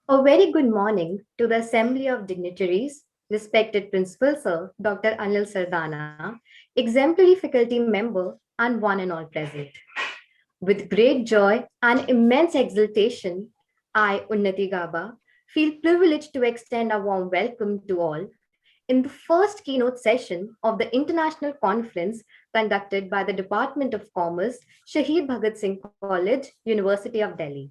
A very good morning to the Assembly of Dignitaries, respected Principal Sir Dr. Anil Sardana, exemplary faculty member, and one and all present. With great joy and immense exultation, I, Unnati Gaba, feel privileged to extend a warm welcome to all in the first keynote session of the international conference conducted by the Department of Commerce, Shahid Bhagat Singh College, University of Delhi.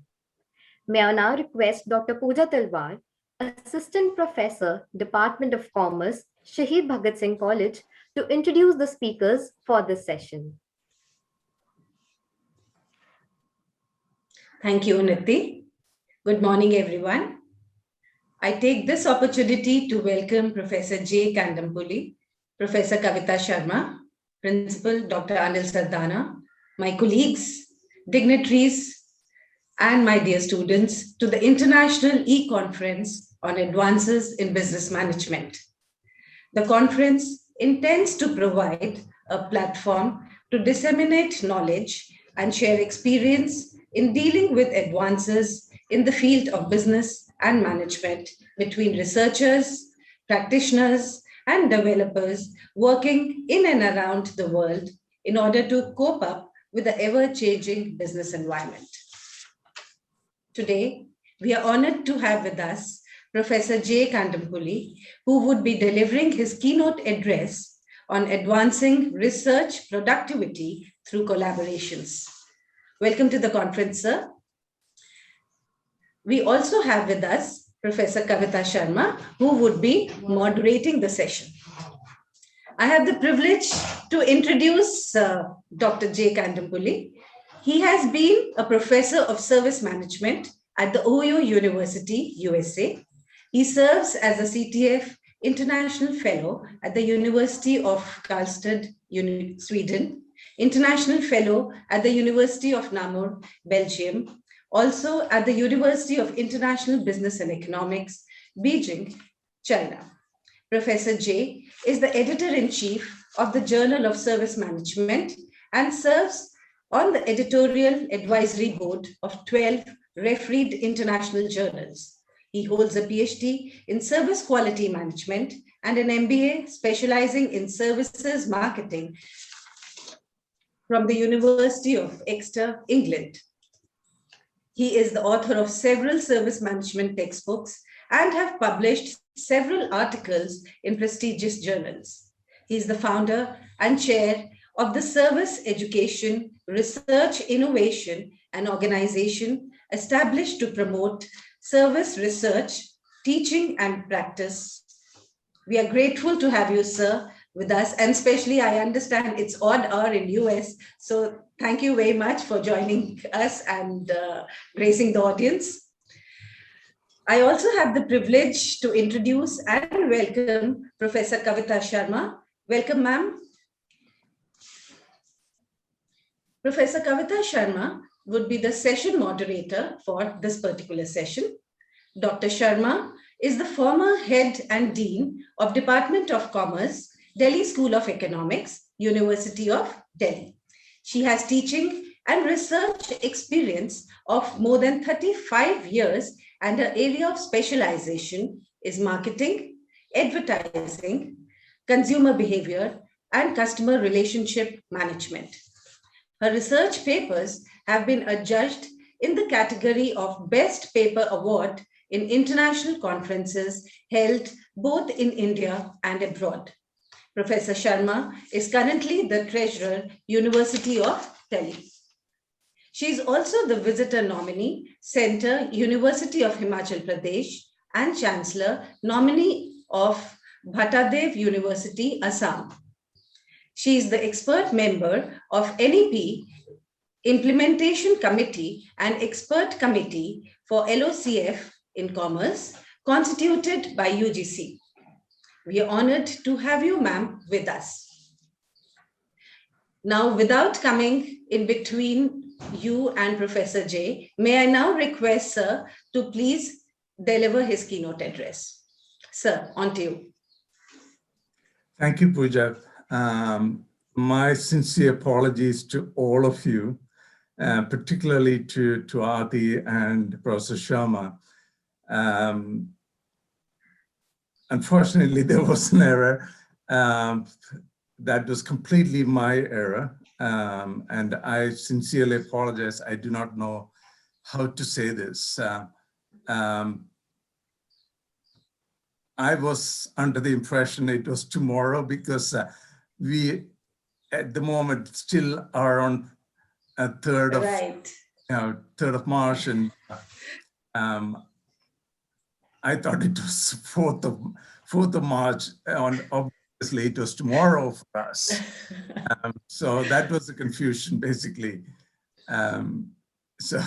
May I now request Dr. Pooja Talwar, Assistant Professor, Department of Commerce, Shahid Bhagat Singh College, to introduce the speakers for this session. Thank you, Unnati. Good morning, everyone. I take this opportunity to welcome Professor J. Kandampully, Professor Kavita Sharma, Principal Dr. Anil Sardana, my colleagues, dignitaries, and my dear students to the International E-Conference on Advances in Business Management. The conference intends to provide a platform to disseminate knowledge and share experience in dealing with advances in the field of business and management between researchers, practitioners, and developers working in and around the world in order to cope up with the ever-changing business environment. Today, we are honored to have with us Professor J. Kandampully, who would be delivering his keynote address on advancing research productivity through collaborations. Welcome to the conference, sir. We also have with us Professor Kavita Sharma, who would be moderating the session. I have the privilege to introduce Dr. J. Kandampully. He has been a professor of service management at the Ohio University, USA. He serves as a CTF International Fellow at the University of Karlstad, Sweden, International Fellow at the University of Namur, Belgium, also at the University of International Business and Economics, Beijing, China. Professor J is the editor-in-chief of the Journal of Service Management and serves on the editorial advisory board of 12 refereed international journals. He holds a PhD in service quality management and an MBA specializing in services marketing from the University of Exeter, England. He is the author of several service management textbooks and have published several articles in prestigious journals. He is the founder and chair of the Service Education, Research, Innovation, and Organization established to promote service research, teaching, and practice. We are grateful to have you, sir, with us, and especially I understand it's odd hour in US, so thank you very much for joining us and gracing the audience. I also have the privilege to introduce and welcome Professor Kavita Sharma. Welcome, ma'am. Professor Kavita Sharma would be the session moderator for this particular session. Dr. Sharma is the former head and dean of Department of Commerce, Delhi School of Economics, University of Delhi. She has teaching and research experience of more than 35 years, and her area of specialization is marketing, advertising, consumer behavior, and customer relationship management. Her research papers have been adjudged in the category of Best Paper Award in international conferences held both in India and abroad. Professor Sharma is currently the Treasurer, University of Delhi. She is also the Visitor Nominee, Center, University of Himachal Pradesh, and Chancellor, Nominee of Bhattadev University, Assam. She is the expert member of NEP Implementation Committee and Expert Committee for LOCF in Commerce, constituted by UGC. We are honored to have you, ma'am, with us. Now, without coming in between you and Professor J, may I now request sir to please deliver his keynote address. Sir, on to you. Thank you, Pooja. My sincere apologies to all of you, particularly to Adi and Professor Sharma. Um, Unfortunately, there was an error. That was completely my error. And I sincerely apologize. I do not know how to say this. I was under the impression it was tomorrow because we, at the moment, still are on a 3rd of, Right. 3rd of March, and I thought it was 4th of March. Obviously, it was tomorrow for us. So that was the confusion, basically. So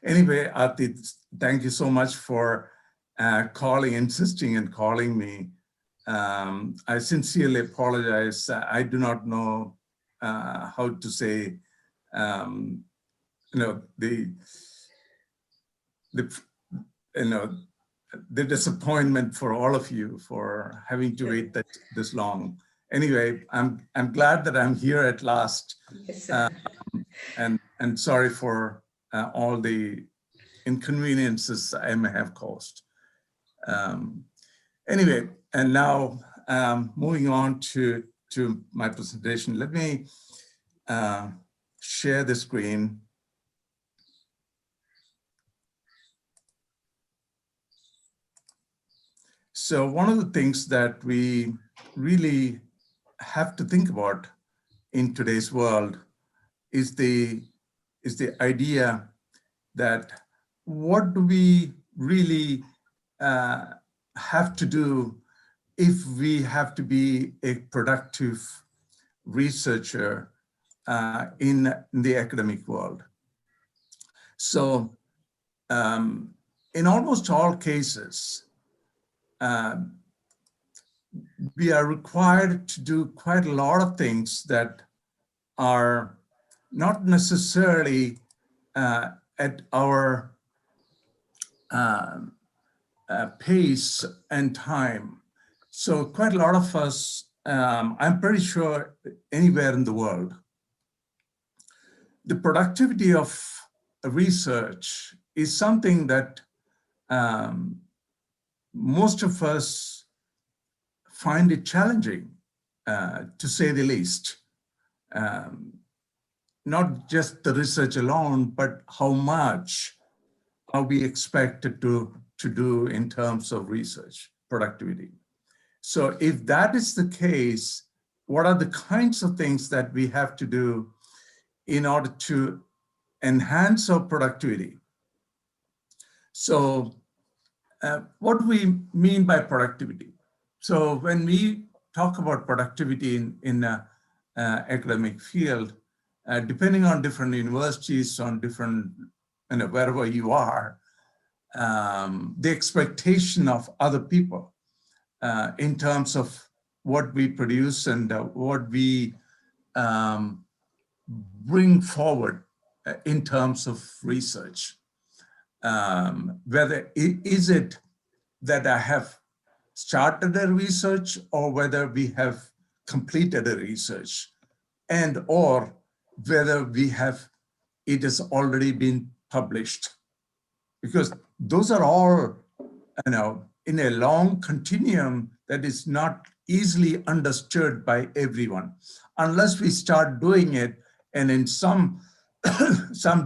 anyway, Aarti, thank you so much for insisting and calling me. I sincerely apologize. I do not know how to say, the disappointment for all of you for having to wait this long. Anyway, I'm glad that I'm here at last. Yes, sir. And sorry for all the inconveniences I may have caused. Anyway, and now moving on to my presentation, let me share the screen. So one of the things that we really have to think about in today's world is the idea that what do we really have to do if we have to be a productive researcher in the academic world. So in almost all cases, we are required to do quite a lot of things that are not necessarily at our pace and time. So quite a lot of us, I'm pretty sure anywhere in the world, the productivity of research is something that most of us find it challenging, to say the least. Not just the research alone, but how much are we expected to do in terms of research productivity. So if that is the case, what are the kinds of things that we have to do in order to enhance our productivity? So what do we mean by productivity? So when we talk about productivity in academic field, depending on different universities, on different, wherever you are, the expectation of other people in terms of what we produce and what we bring forward in terms of research. Whether is it that I have started a research or whether we have completed a research, and or whether it has already been published. Because those are all, in a long continuum that is not easily understood by everyone, unless we start doing it. And in some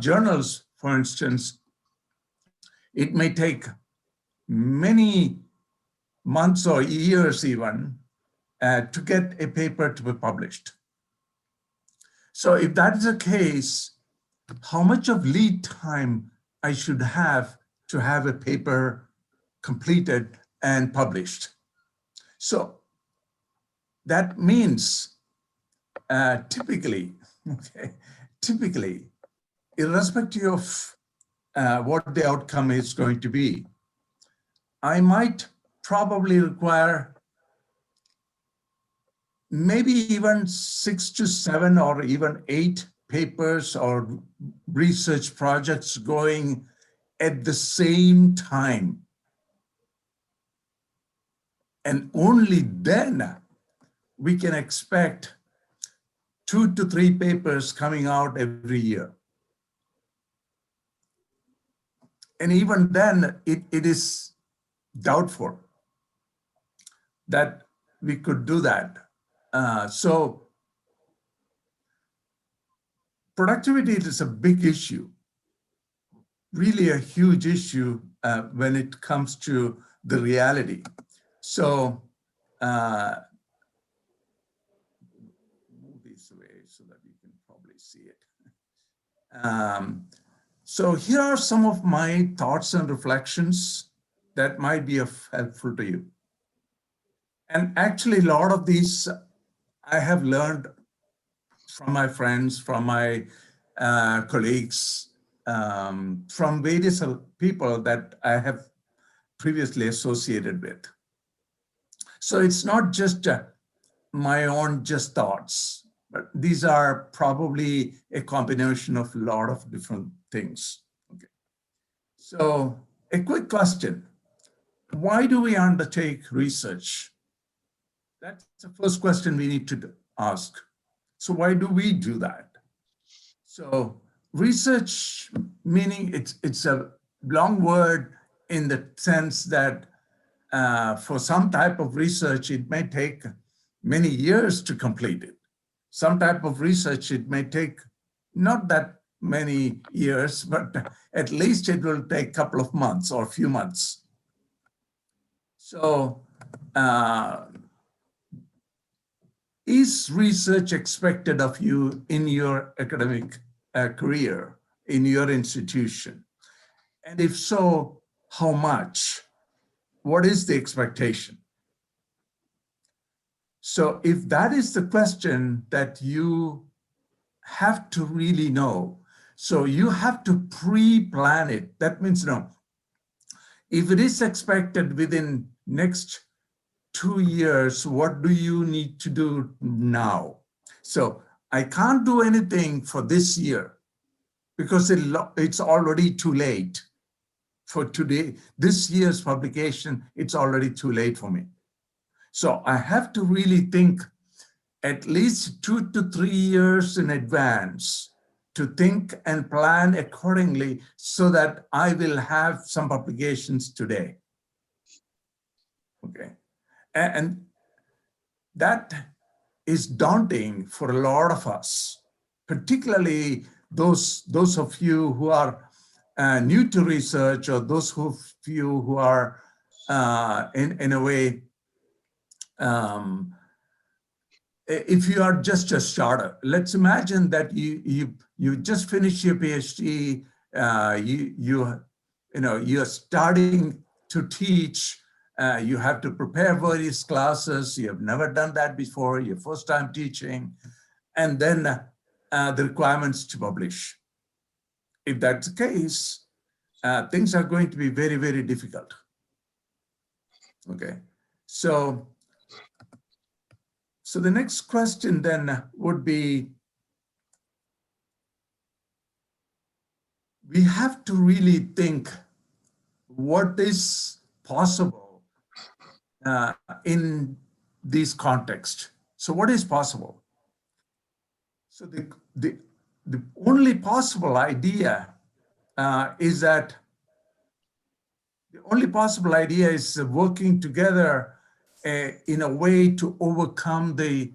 journals, for instance, it may take many months or years even to get a paper to be published. So if that is the case, how much of lead time I should have to have a paper completed and published? So that means typically, irrespective of what the outcome is going to be, I might probably require maybe even 6 to 7 or even 8 papers or research projects going at the same time. And only then we can expect 2 to 3 papers coming out every year. And even then, it is doubtful that we could do that. So productivity is a big issue, really a huge issue when it comes to the reality. So move this away so that you can probably see it. So here are some of my thoughts and reflections that might be helpful to you. And actually, a lot of these I have learned from my friends, from my colleagues, from various people that I have previously associated with. So it's not just my own just thoughts, but these are probably a combination of a lot of different things. Okay. So a quick question. Why do we undertake research? That's the first question we need to ask. So why do we do that? So research, meaning it's a long word in the sense that for some type of research, it may take many years to complete it. Some type of research, it may take not that many years, but at least it will take a couple of months or a few months. So is research expected of you in your academic career, in your institution? And if so, how much? What is the expectation? So if that is the question that you have to really know, so you have to pre-plan it. That means, no, if it is expected within next 2 years, what do you need to do now? So I can't do anything for this year because it's already too late for today. This year's publication, it's already too late for me. So I have to really think at least 2 to 3 years in advance to think and plan accordingly so that I will have some publications today. Okay. And that is daunting for a lot of us, particularly those of you who are new to research, or those of you who are in a way, if you are just a starter. Let's imagine that you just finished your PhD, you're starting to teach. You have to prepare various classes. You have never done that before. Your first time teaching, and then the requirements to publish. If that's the case, things are going to be very, very difficult. Okay, so the next question then would be, we have to really think what is possible in this context. So what is possible? So the only possible idea is working together in a way to overcome the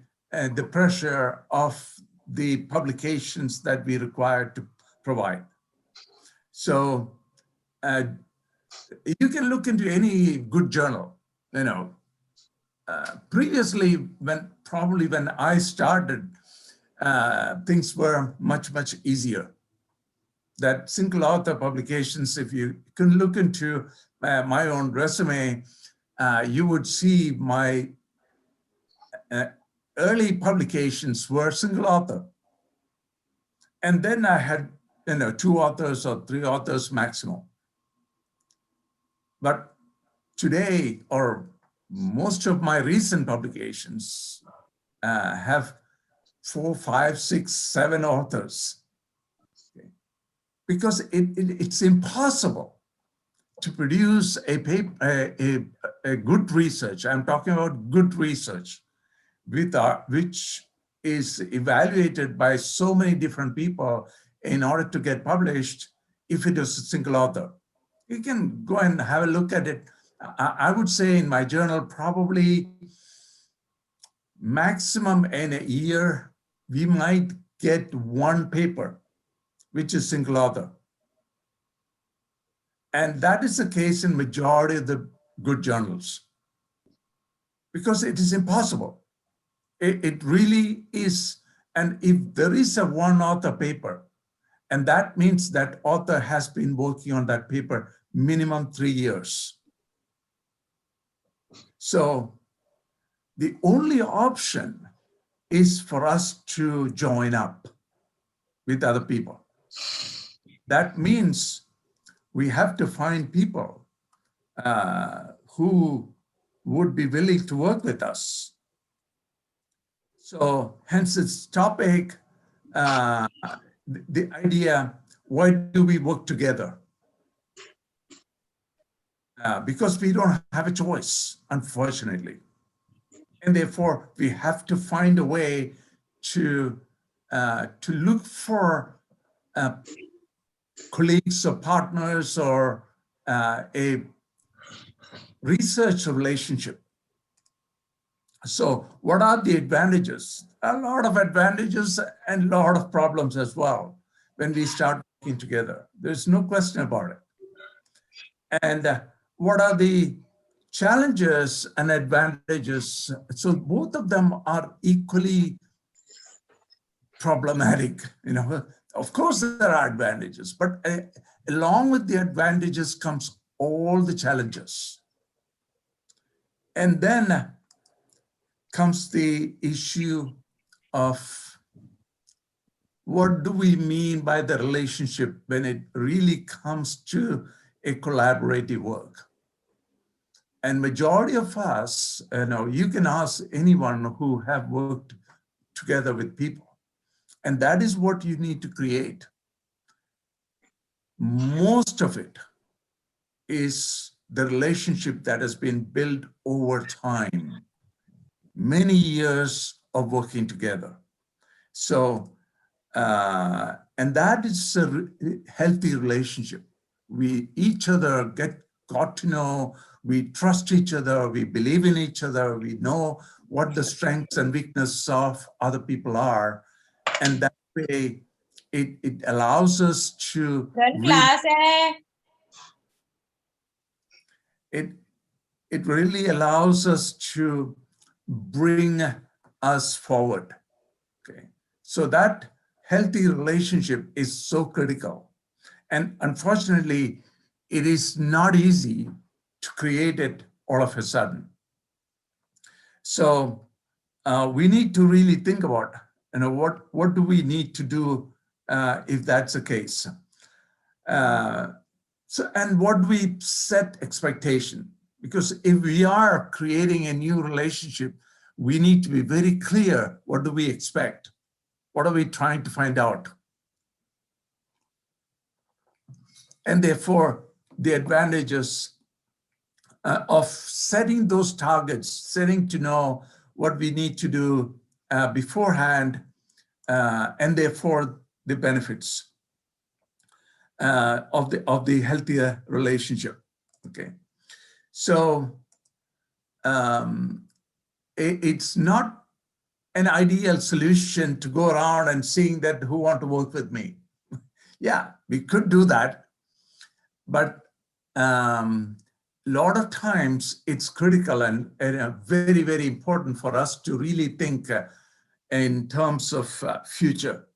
pressure of the publications that we require to provide. So you can look into any good journal. Previously, when I started, things were much easier. That single author publications, if you can look into my own resume, you would see my early publications were single author. And then I had 2 authors or 3 authors maximum. But today, or most of my recent publications have 4, 5, 6, 7 authors. Okay. Because it's impossible to produce a good research. I'm talking about good research, which is evaluated by so many different people in order to get published if it is a single author. You can go and have a look at it. I would say in my journal, probably maximum in a year, we might get one paper, which is single author. And that is the case in majority of the good journals, because it is impossible. It really is. And if there is a one author paper, and that means that author has been working on that paper minimum 3 years. So the only option is for us to join up with other people. That means we have to find people who would be willing to work with us. So hence its topic, the idea, why do we work together? Because we don't have a choice, unfortunately. And therefore, we have to find a way to look for colleagues or partners or a research relationship. So what are the advantages? A lot of advantages and a lot of problems as well when we start working together. There's no question about it. And what are the challenges and advantages? So both of them are equally problematic. Of course there are advantages, but along with the advantages comes all the challenges. And then comes the issue of what do we mean by the relationship when it really comes to a collaborative work. And majority of us, you can ask anyone who have worked together with people, and that is what you need to create. Most of it is the relationship that has been built over time, many years of working together. So, and that is a healthy relationship. We each other got to know, we trust each other, we believe in each other, we know what the strengths and weaknesses of other people are. And that way, it allows us to it really allows us to bring us forward. Okay, so that healthy relationship is so critical, and unfortunately, it is not easy to create it all of a sudden. So we need to really think about, what do we need to do if that's the case? And what do we set expectation? Because if we are creating a new relationship, we need to be very clear. What do we expect? What are we trying to find out? And therefore, the advantages of setting those targets, setting to know what we need to do beforehand, and therefore the benefits of the healthier relationship. Okay, so it's not an ideal solution to go around and seeing that who want to work with me. Yeah, we could do that, but a lot of times it's critical and very, very important for us to really think in terms of future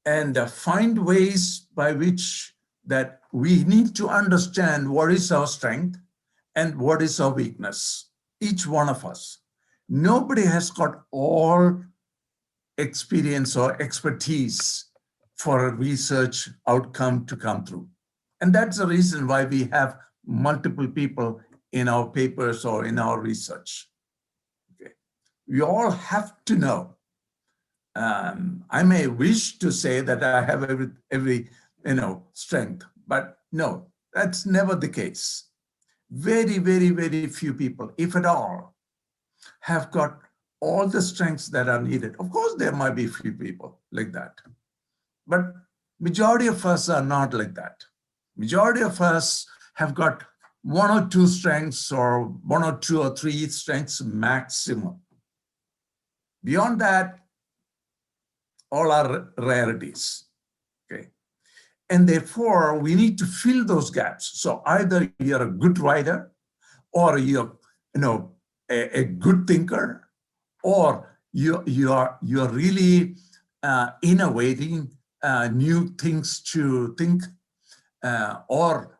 and find ways by which that we need to understand what is our strength and what is our weakness, each one of us. Nobody has got all experience or expertise for a research outcome to come through. And that's the reason why we have multiple people in our papers or in our research. Okay. We all have to know. I may wish to say that I have every strength, but no, that's never the case. Very, very, very few people, if at all, have got all the strengths that are needed. Of course, there might be a few people like that, but majority of us are not like that. Majority of us have got one or two strengths or one or two or three strengths maximum. Beyond that, all are rarities, okay? And therefore, we need to fill those gaps. So either you're a good writer, or you're, a good thinker, or you're really innovating new things to think, or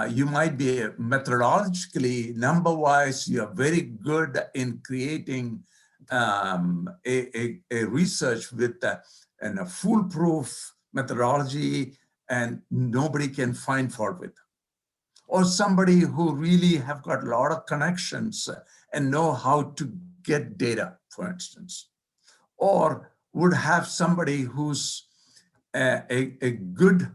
you might be methodologically, number-wise, you're very good in creating a research with a foolproof methodology and nobody can find fault with. Or somebody who really have got a lot of connections and know how to get data, for instance. Or would have somebody who's a good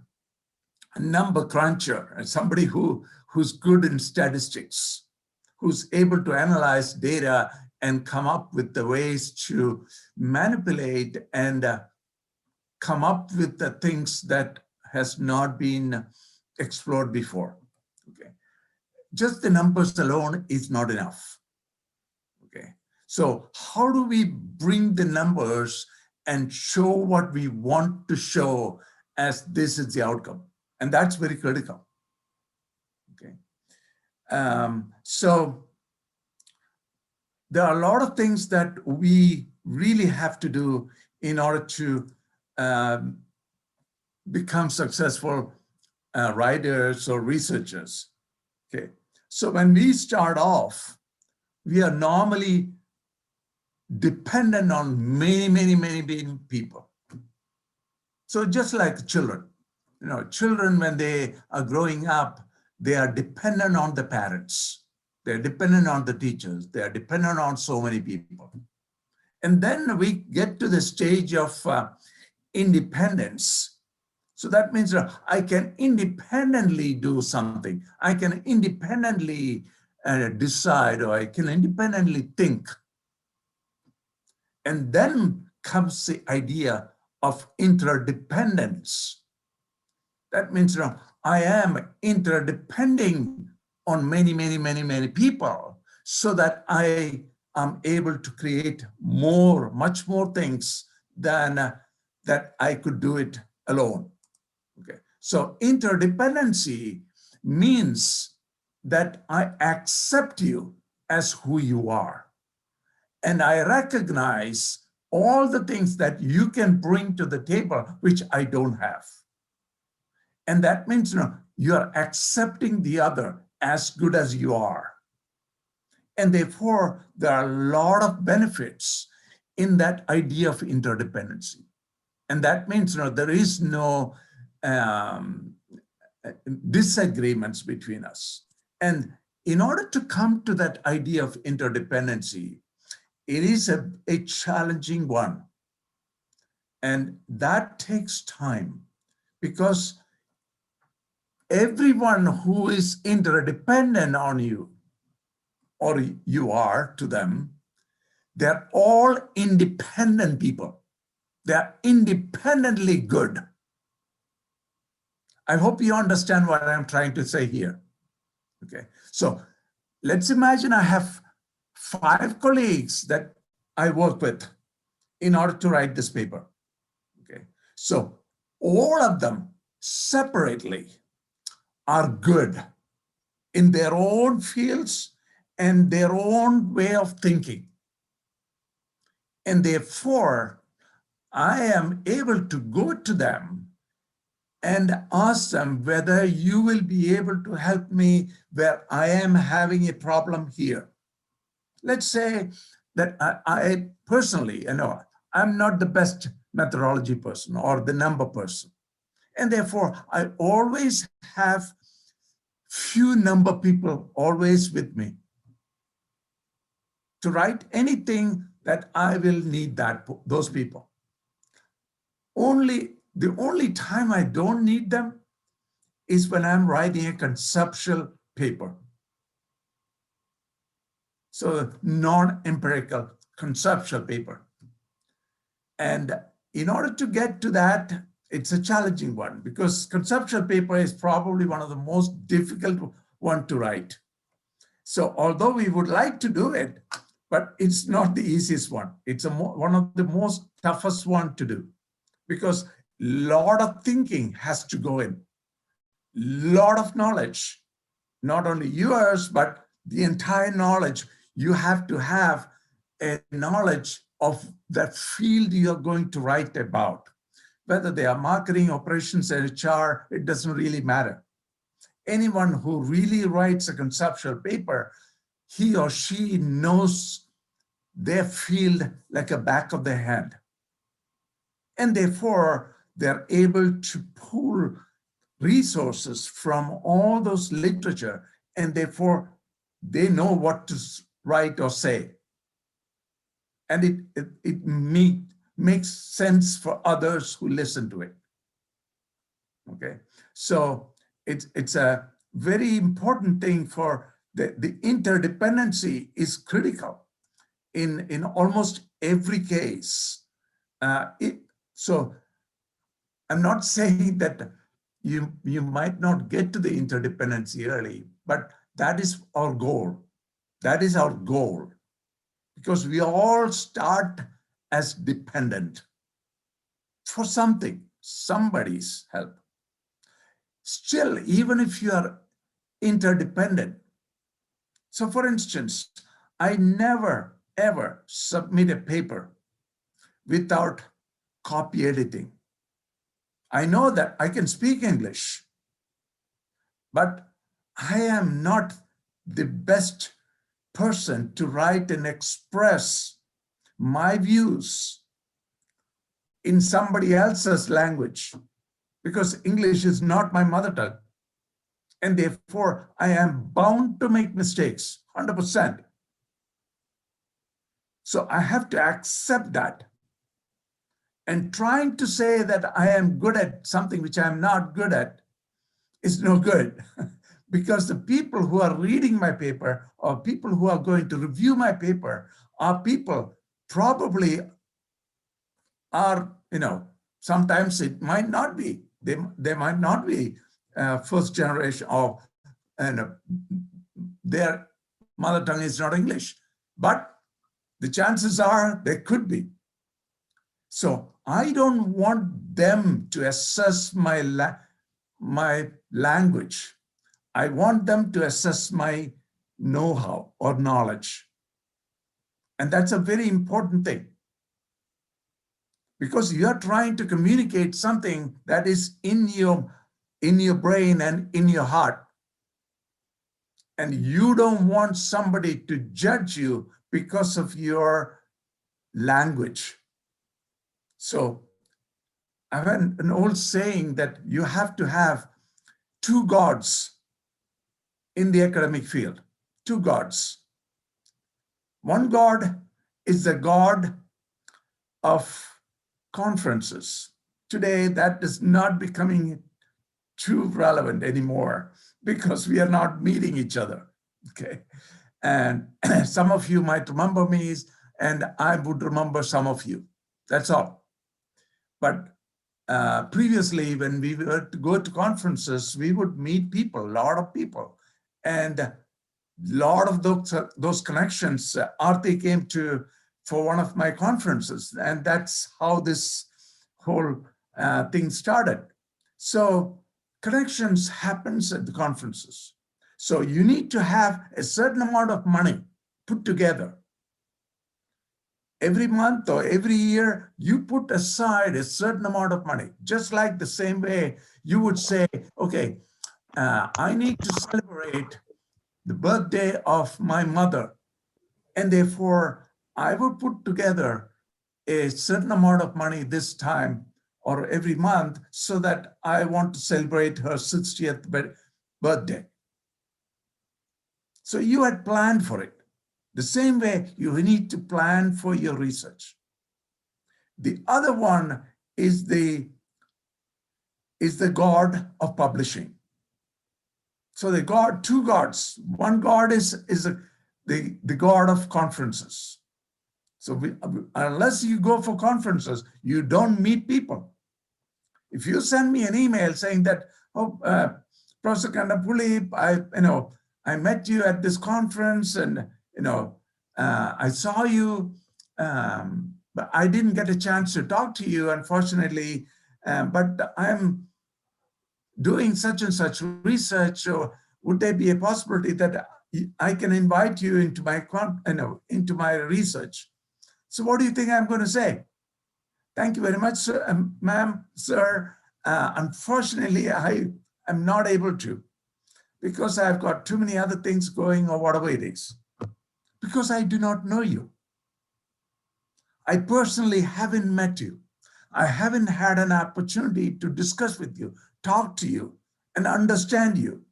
number cruncher, and somebody who's good in statistics, who's able to analyze data and come up with the ways to manipulate and come up with the things that has not been explored before. Okay, just the numbers alone is not enough. Okay, so how do we bring the numbers and show what we want to show as this is the outcome? And that's very critical. Okay, so there are a lot of things that we really have to do in order to become successful writers or researchers. Okay, so when we start off, we are normally dependent on many people. So just like children, children when they are growing up, they are dependent on the parents. They're dependent on the teachers. They are dependent on so many people. And then we get to the stage of independence. So that means I can independently do something. I can independently decide, or I can independently think. And then comes the idea of interdependence. That means I am interdepending on many people, so that I am able to create much more things than that I could do it alone. Okay, so interdependency means that I accept you as who you are, and I recognize all the things that you can bring to the table, which I don't have. And that means you're accepting the other as good as you are. And therefore, there are a lot of benefits in that idea of interdependency. And that means there is no disagreements between us. And in order to come to that idea of interdependency, it is a challenging one. And that takes time, because everyone who is interdependent on you, or you are to them, they're all independent people. They're independently good. I hope you understand what I'm trying to say here. Okay, so let's imagine I have 5 colleagues that I work with in order to write this paper. Okay, so all of them separately are good in their own fields and their own way of thinking. And therefore, I am able to go to them and ask them whether you will be able to help me where I am having a problem here. Let's say that I personally, I'm not the best methodology person or the number person. And therefore, I always have few number people always with me to write anything that I will need those people. The only time I don't need them is when I'm writing a conceptual paper. So non-empirical conceptual paper. And in order to get to that, It's a challenging one because conceptual paper is probably one of the most difficult one to write. So although we would like to do it, but it's not the easiest one. It's one of the most toughest one to do because a lot of thinking has to go in, lot of knowledge, not only yours, but the entire knowledge. You have to have a knowledge of that field you're going to write about. Whether they are marketing, operations, HR, it doesn't really matter. Anyone who really writes a conceptual paper, he or she knows their field like a back of their hand. And therefore, they're able to pull resources from all those literature, and therefore they know what to write or say. And it makes sense for others who listen to it. Okay, so it's a very important thing for the interdependency is critical in almost every case. So I'm not saying that you might not get to the interdependency early, but that is our goal. That is our goal, because we all start as dependent for something, somebody's help. Still, even if you are interdependent. So for instance, I never, ever submit a paper without copy editing. I know that I can speak English, but I am not the best person to write and express my views in somebody else's language, because English is not my mother tongue. And therefore, I am bound to make mistakes, 100%. So I have to accept that. And trying to say that I am good at something which I am not good at is no good. Because the people who are reading my paper or people who are going to review my paper are people probably are, sometimes it might not be. They might not be first generation or their mother tongue is not English, but the chances are they could be. So I don't want them to assess my language. I want them to assess my know-how or knowledge. And that's a very important thing, because you're trying to communicate something that is in your brain and in your heart. And you don't want somebody to judge you because of your language. So I have an old saying that you have to have two gods in the academic field, two gods. One God is the God of conferences. Today, that is not becoming too relevant anymore because we are not meeting each other, okay? And some of you might remember me and I would remember some of you, that's all. But previously, when we were to go to conferences, we would meet people, a lot of people. And a lot of those connections, Aarti came for one of my conferences, and that's how this whole thing started. So connections happens at the conferences. So you need to have a certain amount of money put together. Every month or every year, you put aside a certain amount of money, just like the same way you would say, okay, I need to celebrate the birthday of my mother. And therefore, I would put together a certain amount of money this time or every month so that I want to celebrate her 60th birthday. So you had planned for it. The same way you need to plan for your research. The other one is the God of publishing. So two gods. One God is the God of conferences. So unless you go for conferences, you don't meet people. If you send me an email saying that, oh, Professor Kandampully, I met you at this conference, and I saw you, but I didn't get a chance to talk to you, unfortunately. But I'm doing such and such research. So would there be a possibility that I can invite you into my research? So what do you think I'm going to say? Thank you very much, sir, ma'am, sir. Unfortunately, I am not able to, because I've got too many other things going, or whatever it is, because I do not know you. I personally haven't met you. I haven't had an opportunity to discuss with you, talk to you, and understand you.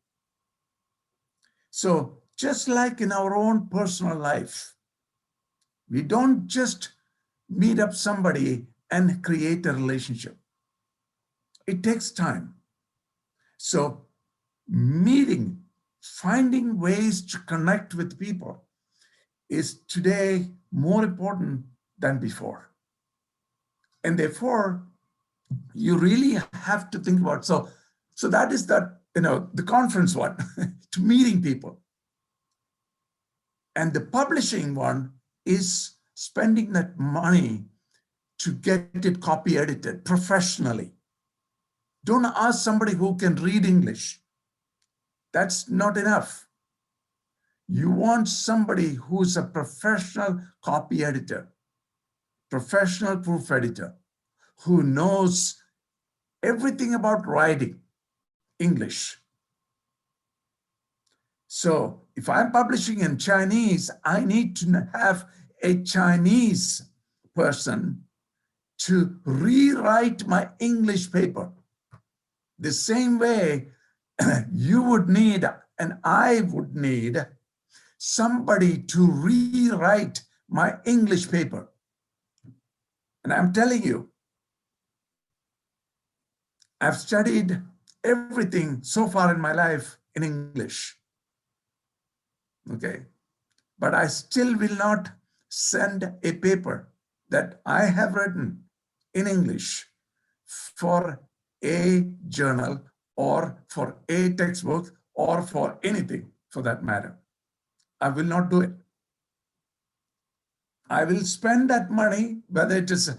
So just like in our own personal life, we don't just meet up somebody and create a relationship. It takes time. So meeting, finding ways to connect with people is today more important than before. And therefore, you really have to think about, so that is the conference one, to meeting people. And the publishing one is spending that money to get it copy edited professionally. Don't ask somebody who can read English. That's not enough. You want somebody who's a professional copy editor, professional proof editor, who knows everything about writing English. So if I'm publishing in Chinese, I need to have a Chinese person to rewrite my English paper. The same way you would need, and I would need, somebody to rewrite my English paper. And I'm telling you, I've studied everything so far in my life in English. Okay. But I still will not send a paper that I have written in English for a journal or for a textbook or for anything for that matter. I will not do it. I will spend that money, whether it is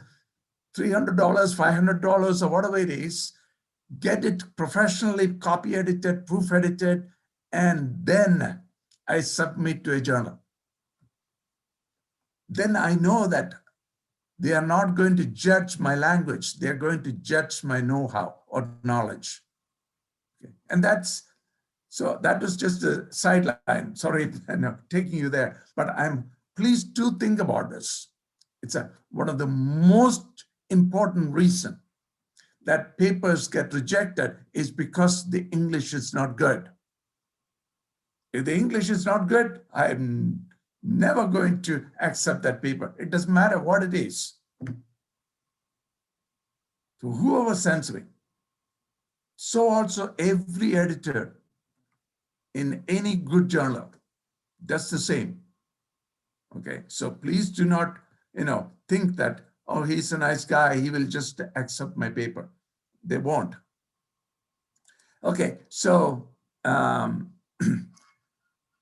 $300, $500, or whatever it is, get it professionally copy edited, proof edited, and then I submit to a journal. Then I know that they are not going to judge my language. They're going to judge my know-how or knowledge. Okay. And that was just a sideline. Sorry, I'm taking you there, but please do think about this. It's one of the most important reasons that papers get rejected is because the English is not good. If the English is not good, I'm never going to accept that paper. It doesn't matter what it is. So whoever sends me. So also every editor in any good journal does the same. Okay, so please do not, think that, oh, he's a nice guy, he will just accept my paper. They won't. Okay, so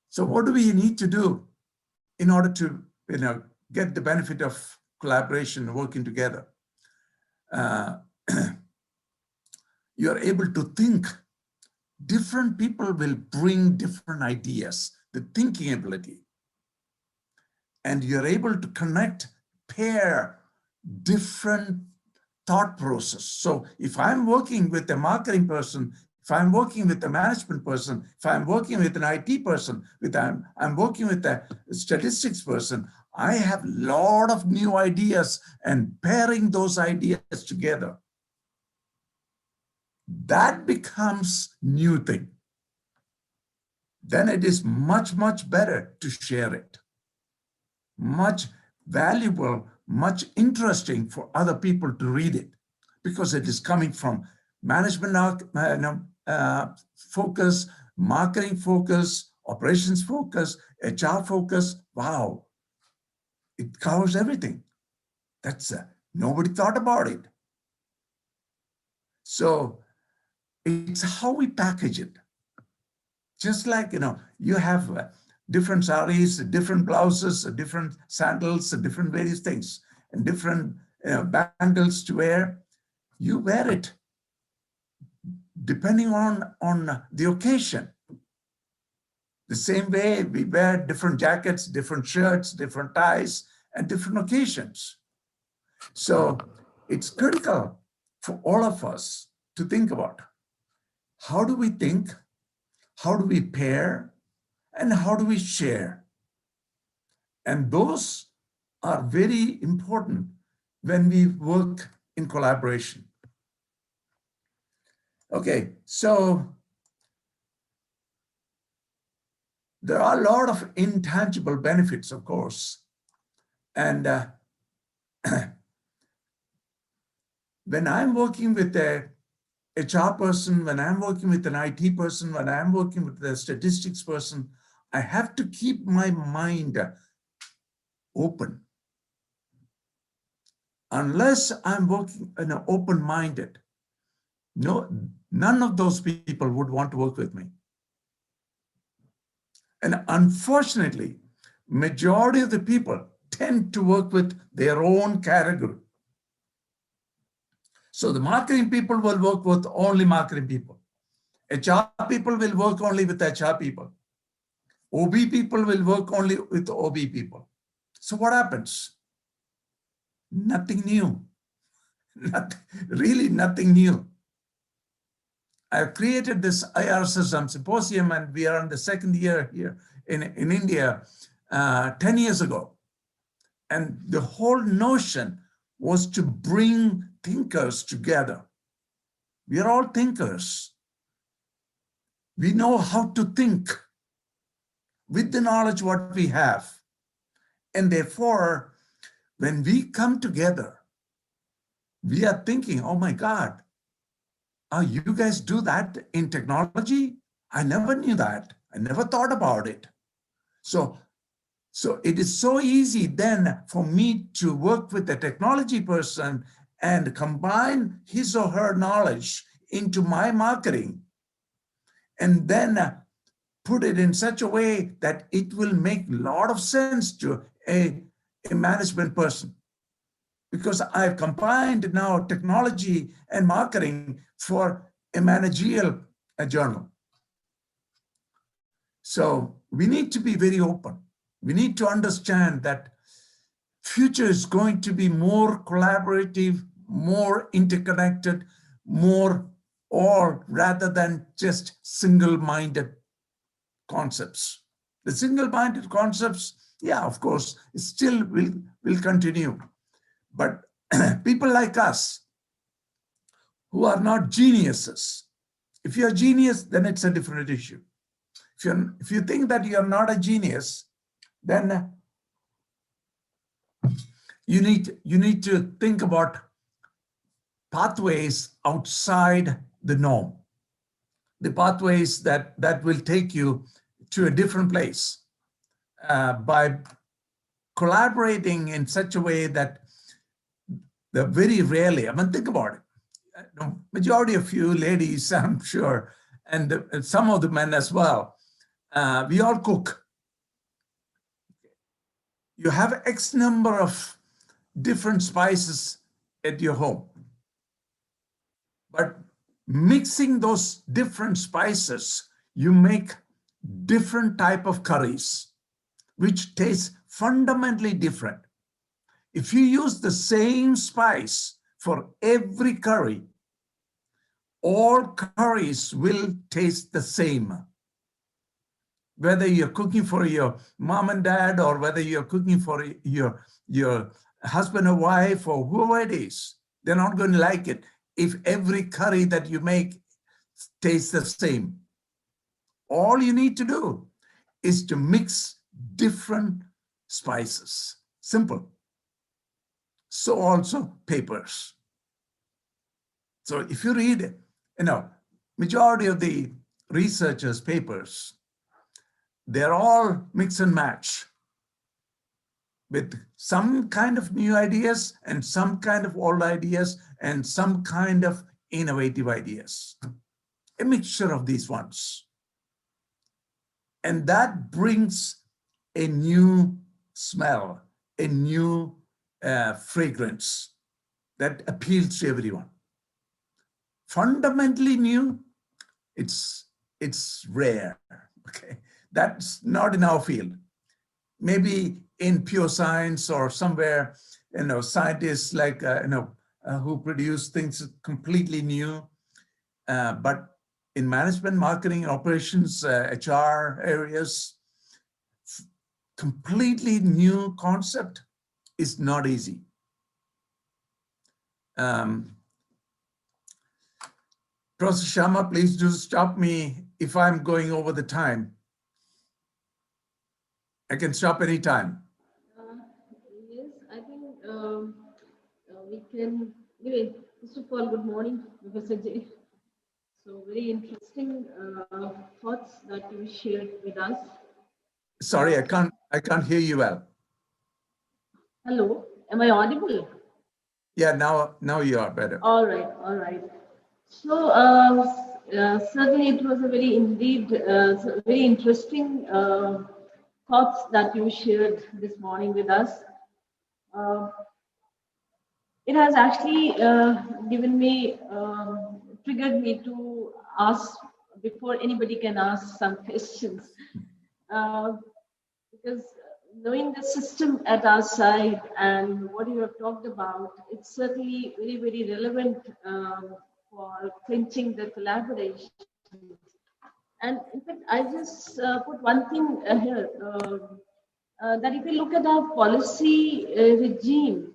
so what do we need to do in order to, get the benefit of collaboration, working together? You're able to think. Different people will bring different ideas, the thinking ability. And you're able to connect, pair different thought process. So if I'm working with a marketing person, if I'm working with a management person, if I'm working with an IT person, I'm working with a statistics person, I have a lot of new ideas, and pairing those ideas together, that becomes new thing. Then it is much, much better to share it. Much valuable, much interesting for other people to read it, because it is coming from management focus, marketing focus, operations focus, HR focus. Wow, it covers everything. Nobody thought about it. So it's how we package it. Just like, you have different saris, different blouses, different sandals, different various things, and different bangles to wear. You wear it depending on the occasion. The same way we wear different jackets, different shirts, different ties, and different occasions. So it's critical for all of us to think about how do we think, how do we pair, and how do we share? And those are very important when we work in collaboration. Okay, so there are a lot of intangible benefits, of course. And when I'm working with a HR person, when I'm working with an IT person, when I'm working with a statistics person, I have to keep my mind open. Unless I'm working open-minded, none of those people would want to work with me. And unfortunately, majority of the people tend to work with their own category. So the marketing people will work with only marketing people. HR people will work only with HR people. OB people will work only with OB people. So what happens? Nothing new. Really nothing new. I've created this IRSSM symposium, and we are in the second year here in India 10 years ago. And the whole notion was to bring thinkers together. We are all thinkers. We know how to think with the knowledge what we have. And therefore, when we come together, we are thinking, oh my God, you guys do that in technology? I never knew that. I never thought about it. So it is so easy then for me to work with a technology person and combine his or her knowledge into my marketing, and then put it in such a way that it will make a lot of sense to a management person. Because I've combined now technology and marketing for a managerial journal. So we need to be very open. We need to understand that future is going to be more collaborative, more interconnected, more all rather than just single-minded concepts. The single-minded concepts, yeah, of course, it still will continue. But people like us who are not geniuses, if you're a genius, then it's a different issue. If you think that you're not a genius, then you need to think about pathways outside the norm, the pathways that will take you to a different place by collaborating in such a way that very rarely, I mean, think about it. Majority of you ladies, I'm sure, and some of the men as well, we all cook. You have X number of different spices at your home. But mixing those different spices, you make different type of curries, which taste fundamentally different. If you use the same spice for every curry, all curries will taste the same. Whether you're cooking for your mom and dad, or whether you're cooking for your husband or wife, or whoever it is, they're not going to like it if every curry that you make tastes the same. All you need to do is to mix different spices. Simple. So also papers. So if you read, majority of the researchers' papers, they're all mix and match with some kind of new ideas and some kind of old ideas and some kind of innovative ideas, a mixture of these ones. And that brings a new smell, a new fragrance that appeals to everyone. Fundamentally new, it's rare, okay? That's not in our field. Maybe in pure science or somewhere, scientists like, who produce things completely new. But in management, marketing, operations, HR areas, completely new concept is not easy. Professor Sharma, please do stop me if I'm going over the time. I can stop anytime. Yes, I think we can. Anyway, first of all, good morning, Professor J. So very interesting thoughts that you shared with us. Sorry, I can't hear you well. Hello, am I audible? Yeah, now you are better. All right, all right. So certainly it was a very interesting thoughts that you shared this morning with us. Uh, it has actually triggered me to ask before anybody can ask some questions. Because knowing the system at our side and what you have talked about, it's certainly very, very relevant for clinching the collaboration. And in fact, I just put one thing here, that if you look at our policy regime,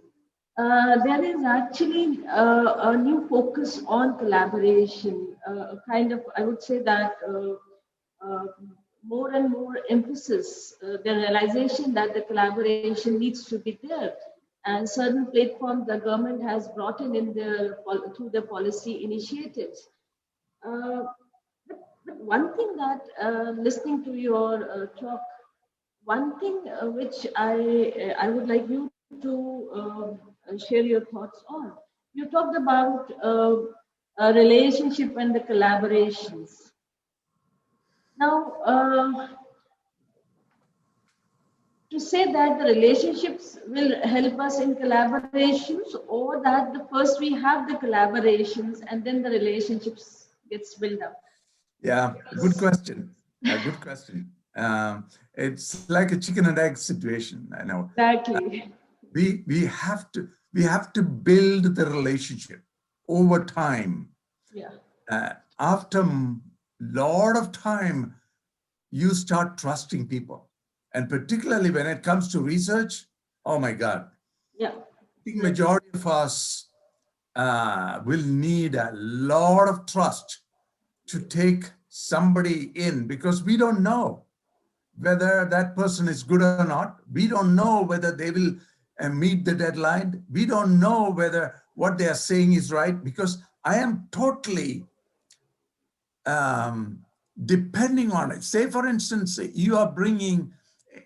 there is actually a new focus on collaboration, a kind of, I would say that more and more emphasis, the realization that the collaboration needs to be there. And certain platforms the government has brought in through the policy initiatives. But one thing that, listening to your talk, one thing which I would like you to share your thoughts on. You talked about a relationship and the collaborations. Now, to say that the relationships will help us in collaborations, or that the first we have the collaborations and then the relationships gets built up. Yeah, good question. Good question. It's like a chicken and egg situation. I know. Exactly. We have to build the relationship over time. Yeah. After a lot of time, you start trusting people, and particularly when it comes to research. Oh my God. Yeah. The majority of us will need a lot of trust to take somebody in, because we don't know whether that person is good or not. We don't know whether they will meet the deadline. We don't know whether what they are saying is right, because I am totally depending on it. Say, for instance, you are bringing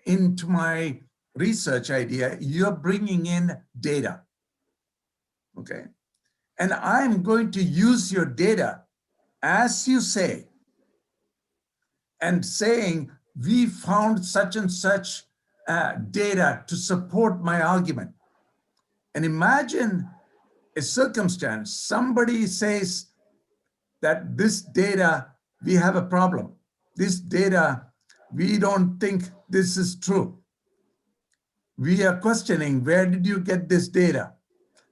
into my research idea, you're bringing in data, okay? And I'm going to use your data as you say, and saying, we found such and such data to support my argument. And imagine a circumstance, somebody says that this data, we have a problem. This data, we don't think this is true. We are questioning, where did you get this data?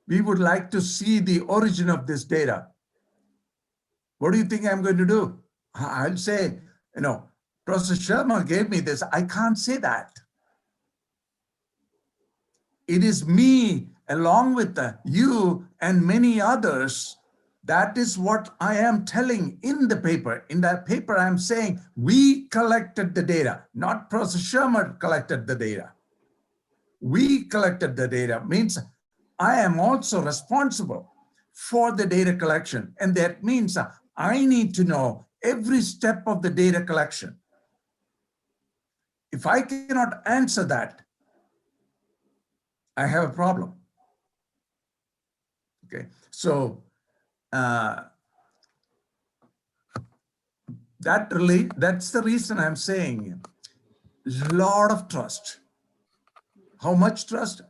We would like to see the origin of this data. What do you think I'm going to do? I'll say, Professor Sharma gave me this. I can't say that. It is me, along with you and many others. That is what I am telling in the paper. In that paper, I'm saying we collected the data, not Professor Sharma collected the data. We collected the data means I am also responsible for the data collection. And that means I need to know every step of the data collection. If I cannot answer that, I have a problem. Okay, so That's the reason I'm saying lot of trust. How much trust?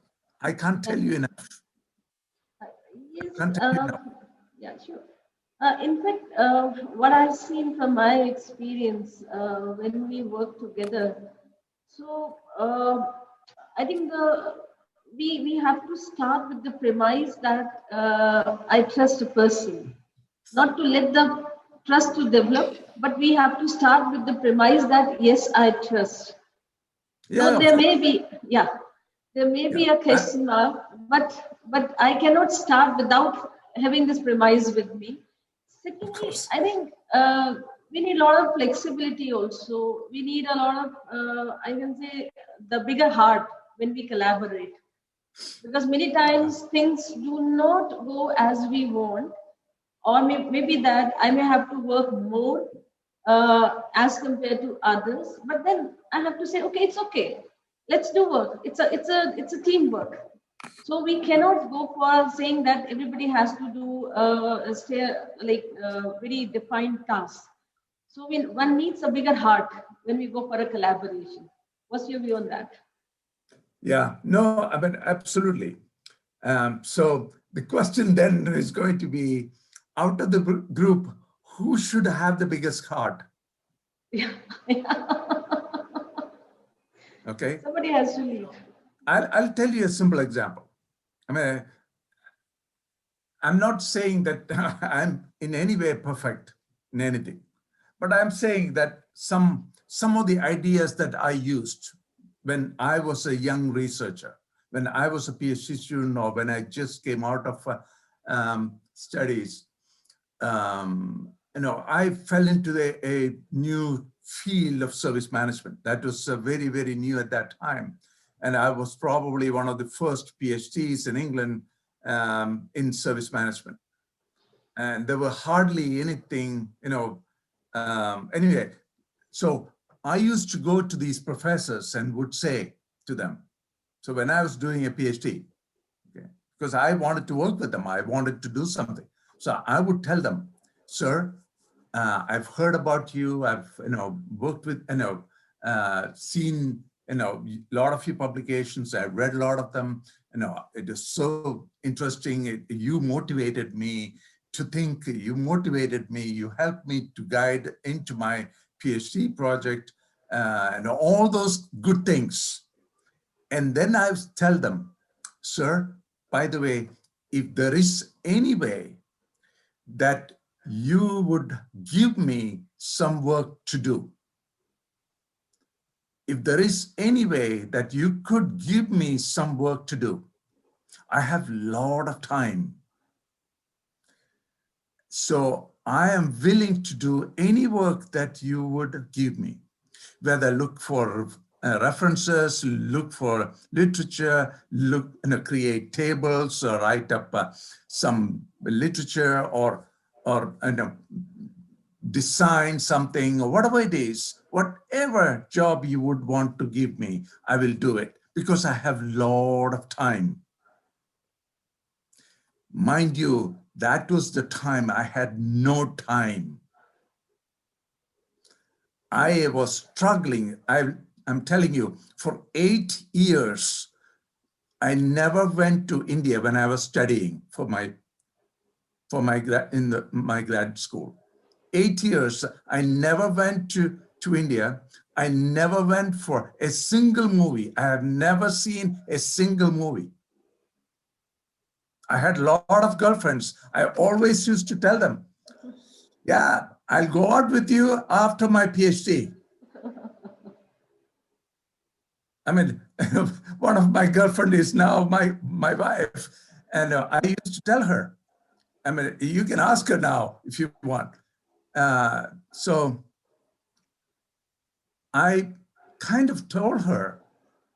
I can't tell you enough. Yes, Can't tell you enough. yeah, sure. In fact, what I've seen from my experience when we work together, so I think we have to start with the premise that I trust a person, not to let the trust to develop, but we have to start with the premise that yes, I trust. Yeah, Though of there course. may be, yeah, there may Yeah. be a question mark, but I cannot start without having this premise with me. Of Secondly, course. I think we need a lot of flexibility also. We need a lot of, I can say, the bigger heart when we collaborate. Because many times things do not go as we want, or maybe that I may have to work more as compared to others. But then I have to say, okay, it's okay. Let's do work. It's a teamwork. So we cannot go for saying that everybody has to do very defined tasks. So one needs a bigger heart when we go for a collaboration. What's your view on that? Yeah. No, I mean, absolutely. So the question then is going to be, out of the group, who should have the biggest heart? Yeah. Okay. Somebody has to lead. I'll tell you a simple example. I mean, I'm not saying that I'm in any way perfect in anything, but I'm saying that some of the ideas that I used when I was a young researcher, when I was a PhD student, or when I just came out of studies, I fell into a new field of service management that was very, very new at that time. And I was probably one of the first PhDs in England in service management. And there were hardly anything, anyway. So I used to go to these professors and would say to them, so when I was doing a PhD, okay, because I wanted to work with them, I wanted to do something. So I would tell them, sir, I've heard about you. I've worked with seen a lot of your publications. I've read a lot of them. It is so interesting. You motivated me to think. You motivated me. You helped me to guide into my PhD project, and all those good things. And then I tell them, sir, by the way, if there is any way that you would give me some work to do, if there is any way that you could give me some work to do, I have a lot of time. So I am willing to do any work that you would give me, whether look for references, look for literature, create tables, or write up some literature, or design something, or whatever it is, whatever job you would want to give me, I will do it because I have a lot of time. Mind you, that was the time I had no time. I was struggling. I'm telling you, for 8 years, I never went to India when I was studying for my grad school. 8 years, I never went to India. I never went for a single movie. I have never seen a single movie. I had a lot of girlfriends. I always used to tell them, yeah, I'll go out with you after my PhD. I mean, one of my girlfriend is now my wife. And I used to tell her, I mean, you can ask her now if you want. So I kind of told her,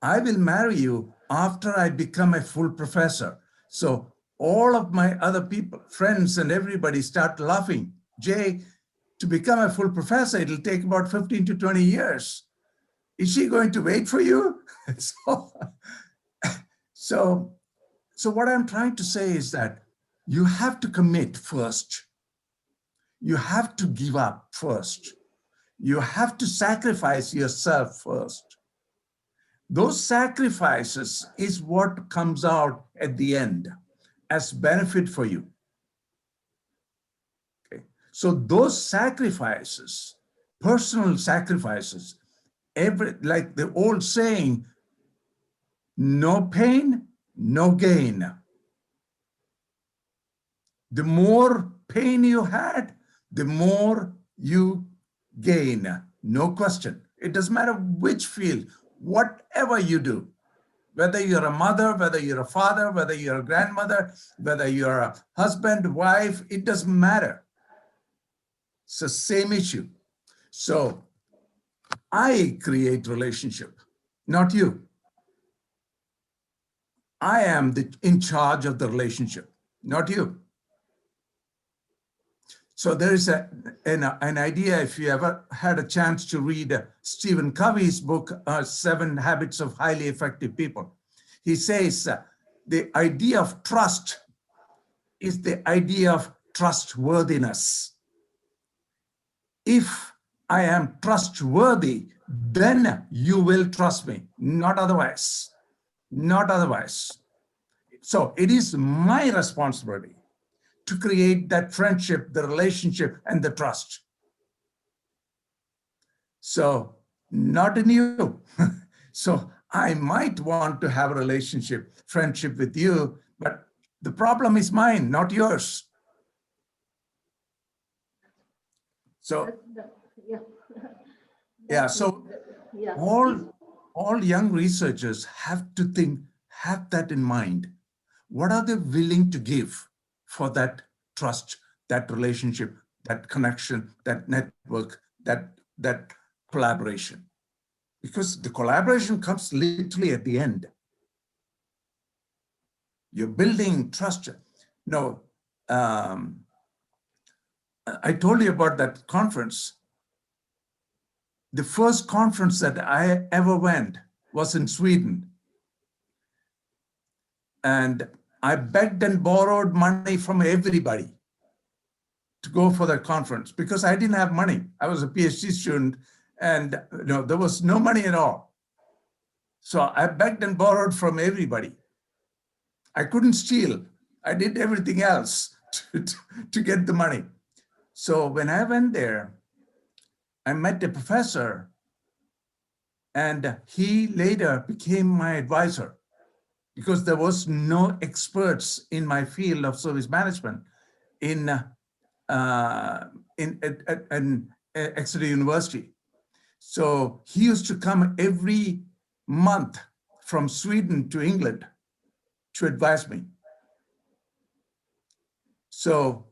I will marry you after I become a full professor. So all of my other people, friends and everybody start laughing. Jay, to become a full professor, it'll take about 15 to 20 years. Is she going to wait for you? So what I'm trying to say is that you have to commit first. You have to give up first. You have to sacrifice yourself first. Those sacrifices is what comes out at the end as benefit for you. Okay. So those sacrifices, personal sacrifices, like the old saying, no pain, no gain. The more pain you had, the more you gain. No question. It doesn't matter which field, whatever you do, whether you're a mother, whether you're a father, whether you're a grandmother, whether you're a husband, wife, it doesn't matter. It's the same issue. So I create relationship, not you. I am in charge of the relationship, not you. So there is an idea, if you ever had a chance to read Stephen Covey's book, 7 Habits of Highly Effective People. He says the idea of trust is the idea of trustworthiness. If I am trustworthy, then you will trust me, not otherwise. Not otherwise. So it is my responsibility to create that friendship, the relationship, and the trust. So not in you. So I might want to have a relationship, friendship with you, but the problem is mine, not yours. So Yeah. yeah, so Yeah. all young researchers have to have that in mind. What are they willing to give for that trust, that relationship, that connection, that network, that collaboration? Because the collaboration comes literally at the end. You're building trust. No, I told you about that conference. The first conference that I ever went was in Sweden. And I begged and borrowed money from everybody to go for that conference because I didn't have money. I was a PhD student and there was no money at all. So I begged and borrowed from everybody. I couldn't steal. I did everything else to get the money. So when I went there, I met a professor and he later became my advisor because there was no experts in my field of service management in Exeter University. So he used to come every month from Sweden to England to advise me. So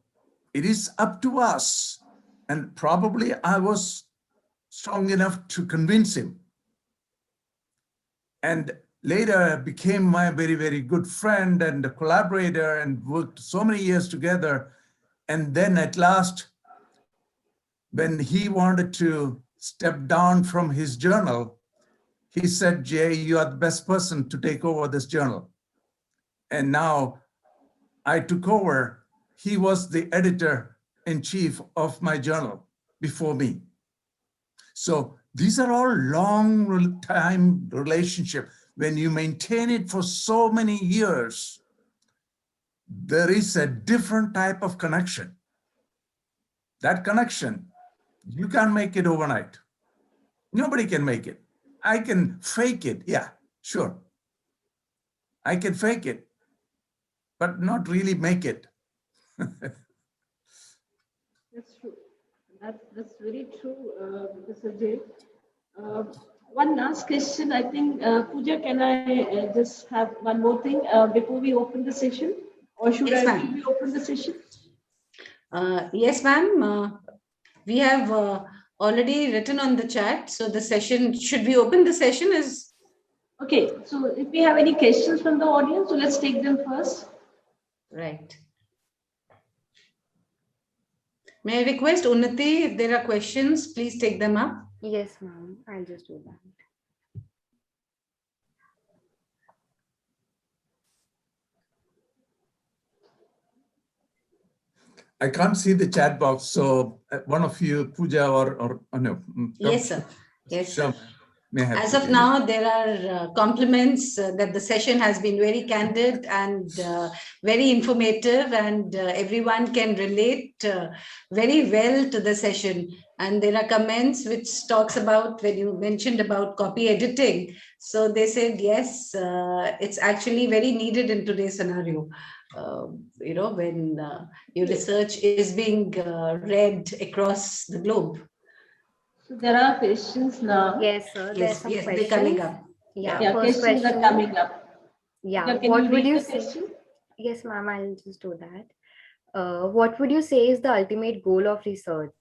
it is up to us, and probably I was strong enough to convince him. And later became my very, very good friend and a collaborator and worked so many years together. And then at last, when he wanted to step down from his journal, he said, Jay, you are the best person to take over this journal. And now I took over. He was the editor-in-chief of my journal before me. So these are all long time relationship. When you maintain it for so many years, there is a different type of connection. That connection, you can't make it overnight. Nobody can make it. I can fake it. Yeah, sure. I can fake it, but not really make it. That's true. That's very true, Mr. Jay. One last question. I think, Pooja, can I just have one more thing before we open the session? Or should we open the session? Yes, ma'am. We have already written on the chat. So the session, should we open the session? Okay, so if we have any questions from the audience, so let's take them first. Right. May I request Unnati, if there are questions, please take them up. Yes, ma'am. I'll just do that. I can't see the chat box, so one of you, Pooja or no, Yes, sir. Yes, sir. Sure, may have As put of in. now, there are compliments that the session has been very candid and very informative, and everyone can relate very well to the session. And there are comments which talks about when you mentioned about copy editing. So they said, yes, it's actually very needed in today's scenario. When your research is being read across the globe. So there are questions now. Yes, sir. There's some Yes, they're coming questions. up. Yeah, Yeah, first questions are question. coming up. Yeah, Yeah, can what you would read you the say? question? Yes, ma'am, I'll just do that. What would you say is the ultimate goal of research?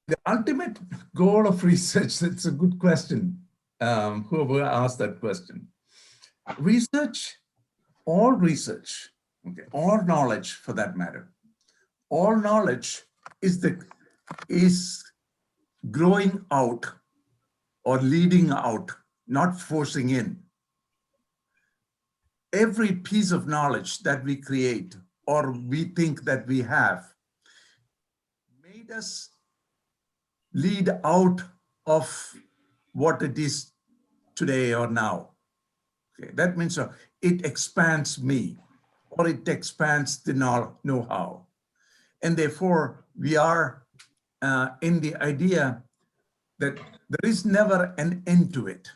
The ultimate goal of research, it's a good question. Whoever asked that question. Research, okay, all knowledge for that matter, all knowledge is growing out or leading out, not forcing in. Every piece of knowledge that we create or we think that we have made us lead out of what it is today or now. Okay, that means it expands me or it expands the know-how. And therefore, we are in the idea that there is never an end to it.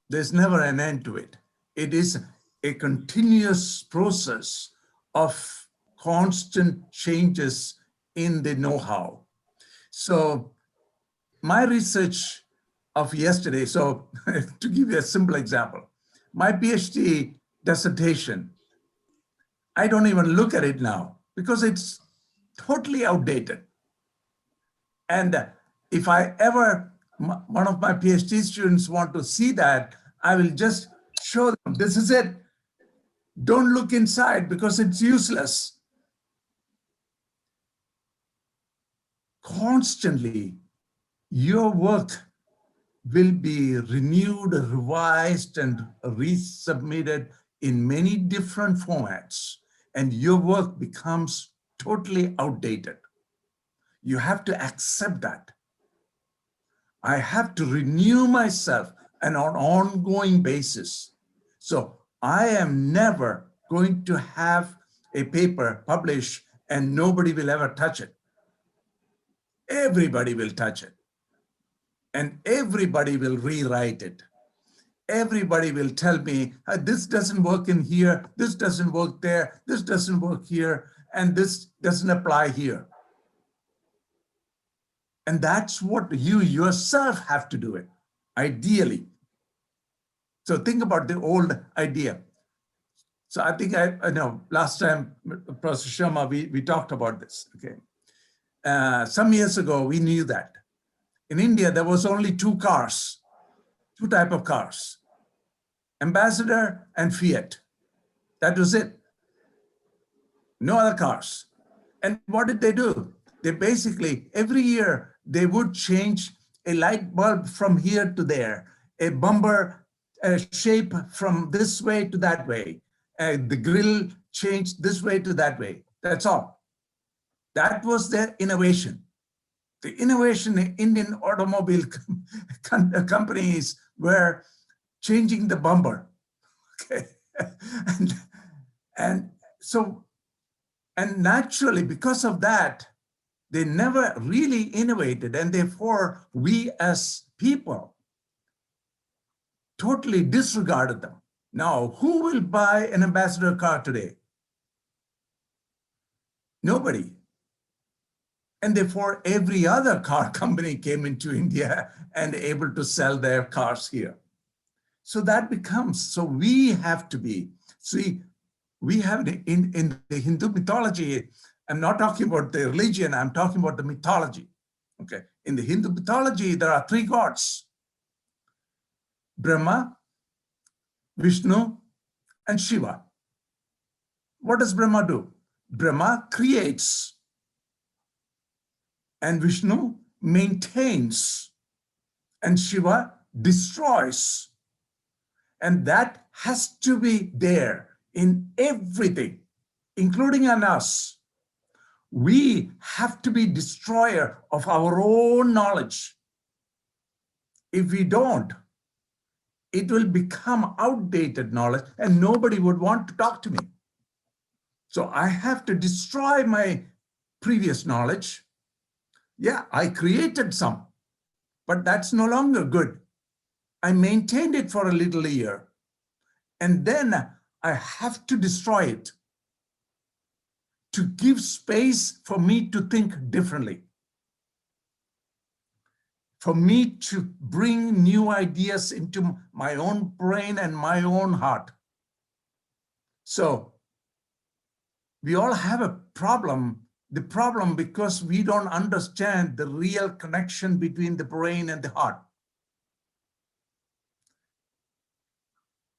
There's never an end to it. It is a continuous process of constant changes in the know-how. So my research of yesterday, so to give you a simple example, my PhD dissertation, I don't even look at it now because it's totally outdated. And if I ever, one of my PhD students want to see that, I will just show them, this is it. Don't look inside because it's useless. Constantly, your work will be renewed, revised, and resubmitted in many different formats, and your work becomes totally outdated. You have to accept that. I have to renew myself on an ongoing basis. So I am never going to have a paper published and nobody will ever touch it. Everybody will touch it. And everybody will rewrite it. Everybody will tell me, this doesn't work in here, this doesn't work there, this doesn't work here, and this doesn't apply here. And that's what you yourself have to do it, ideally. So think about the old idea. So I think I know last time, Professor Sharma, we talked about this, okay? Some years ago, we knew that. In India, there was only two types of cars, Ambassador and Fiat. That was it. No other cars. And what did they do? They basically, every year, they would change a light bulb from here to there, a bumper shape from this way to that way, the grill changed this way to that way. That's all. That was their innovation. The innovation in Indian automobile companies were changing the bumper. Okay. and so, and naturally, because of that, they never really innovated, and therefore we as people totally disregarded them. Now, who will buy an Ambassador car today? Nobody. And therefore, every other car company came into India and able to sell their cars here. So that becomes, so we have to be, see, we have in the Hindu mythology, I'm not talking about the religion, I'm talking about the mythology. Okay. In the Hindu mythology, there are three gods: Brahma, Vishnu, and Shiva. What does Brahma do? Brahma creates, and Vishnu maintains, and Shiva destroys. And that has to be there in everything, including on us. We have to be destroyer of our own knowledge. If we don't, it will become outdated knowledge and nobody would want to talk to me. So I have to destroy my previous knowledge. Yeah, I created some, but that's no longer good. I maintained it for a little year, and then I have to destroy it to give space for me to think differently, for me to bring new ideas into my own brain and my own heart. So we all have a problem. The problem because we don't understand the real connection between the brain and the heart.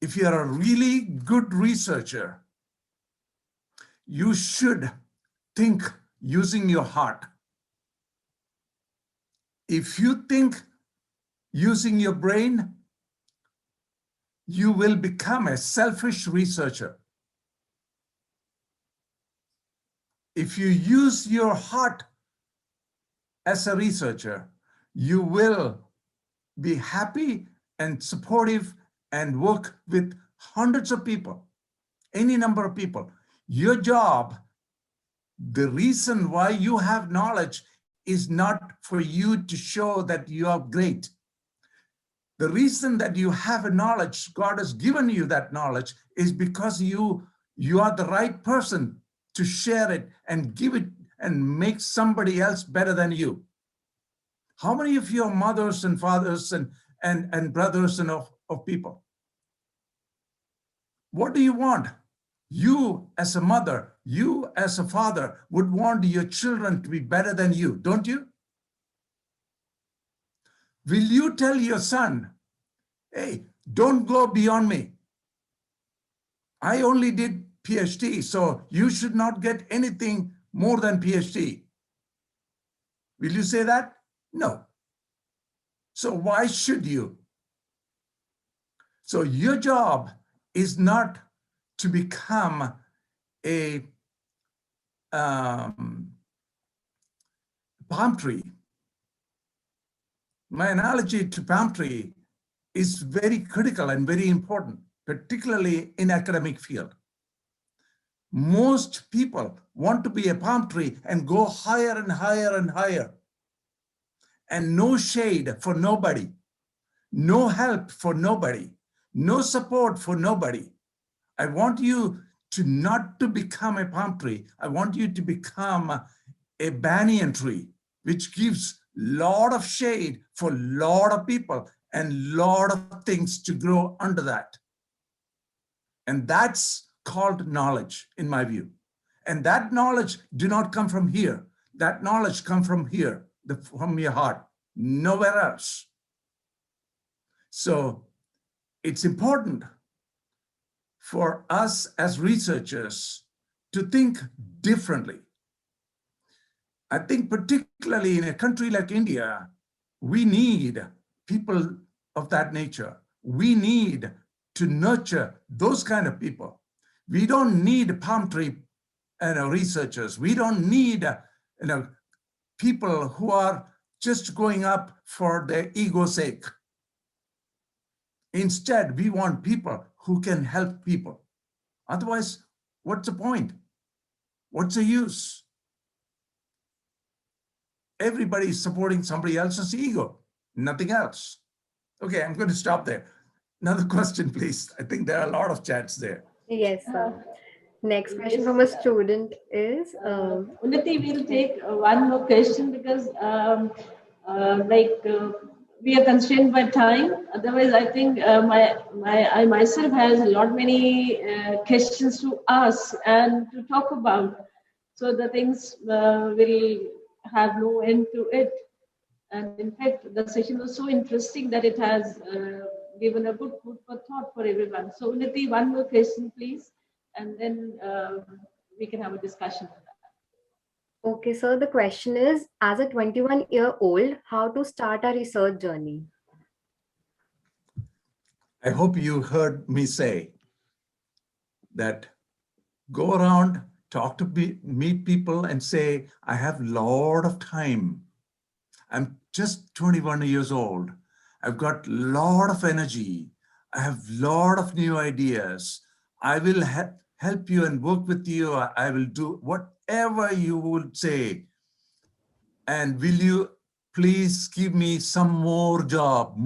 If you're a really good researcher, you should think using your heart. If you think using your brain, you will become a selfish researcher. If you use your heart as a researcher, you will be happy and supportive and work with hundreds of people, any number of people. Your job, the reason why you have knowledge is not for you to show that you are great. The reason that you have a knowledge, God has given you that knowledge, is because you are the right person to share it and give it and make somebody else better than you. How many of your mothers and fathers and brothers and of people? What do you want? You as a mother, you as a father would want your children to be better than you, don't you? Will you tell your son, hey, don't go beyond me. I only did PhD, so you should not get anything more than PhD. Will you say that? No. So why should you? So your job is not to become a palm tree. My analogy to palm tree is very critical and very important, particularly in academic field. Most people want to be a palm tree and go higher and higher and higher. And no shade for nobody, no help for nobody, no support for nobody. I want you to not to become a palm tree. I want you to become a banyan tree, which gives lot of shade for lot of people and lot of things to grow under that. And that's called knowledge in my view. And that knowledge do not come from here. That knowledge come from here, from your heart, nowhere else. So it's important for us as researchers to think differently. I think particularly in a country like India, we need people of that nature. We need to nurture those kind of people. We don't need palm tree researchers. We don't need people who are just going up for their ego's sake. Instead, we want people who can help people. Otherwise, what's the point? What's the use? Everybody is supporting somebody else's ego, nothing else. Okay, I'm going to stop there. Another question, please. I think there are a lot of chats there. Yes, sir. Next question from a student is Unnati, we'll take one more question because we are constrained by time. Otherwise, I think I myself has a lot many questions to ask and to talk about. So the things will have no end to it. And in fact, the session was so interesting that it has given a good food for thought for everyone. So Unnati, one more question, please, and then we can have a discussion on that. okay, sir. The question is, as a 21-year-old, how to start a research journey? I hope you heard me say that go around talk to meet people and say, I have a lot of time. I'm just 21 years old. I've got a lot of energy. I have a lot of new ideas. I will help you and work with you. I will do whatever you would say. And will you please give me some more job,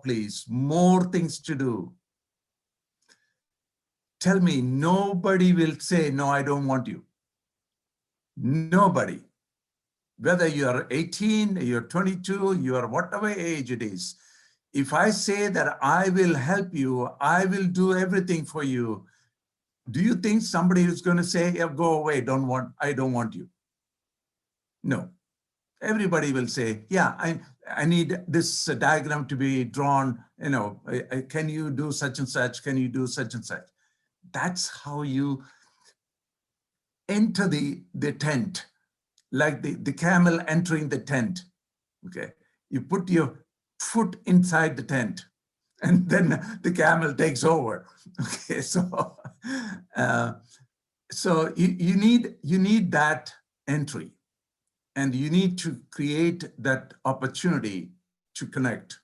please, more things to do. Tell me, nobody will say, no, I don't want you. Nobody. Whether you're 18, you're 22, you're whatever age it is. If I say that I will help you, I will do everything for you, do you think somebody is going to say, yeah, go away, I don't want you? No. Everybody will say, yeah, I need this diagram to be drawn, can you do such and such? Can you do such and such? That's how you enter the tent, like the camel entering the tent, okay? You put your foot inside the tent and then the camel takes over, okay? So, you need that entry. And you need to create that opportunity to connect.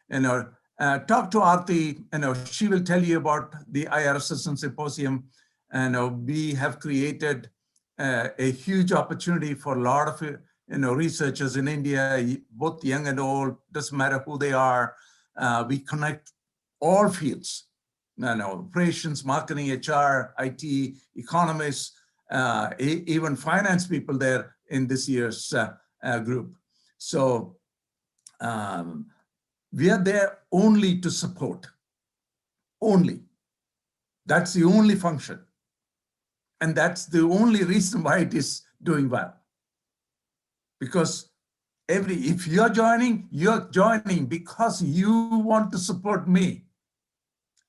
Talk to Aarti, she will tell you about the IR Assistant Symposium. And we have created a huge opportunity for a lot of researchers in India, both young and old, doesn't matter who they are. We connect all fields, operations, marketing, HR, IT, economists, even finance people there in this year's group. So we are there only to support, only. That's the only function. And that's the only reason why it is doing well. Because if you're joining because you want to support me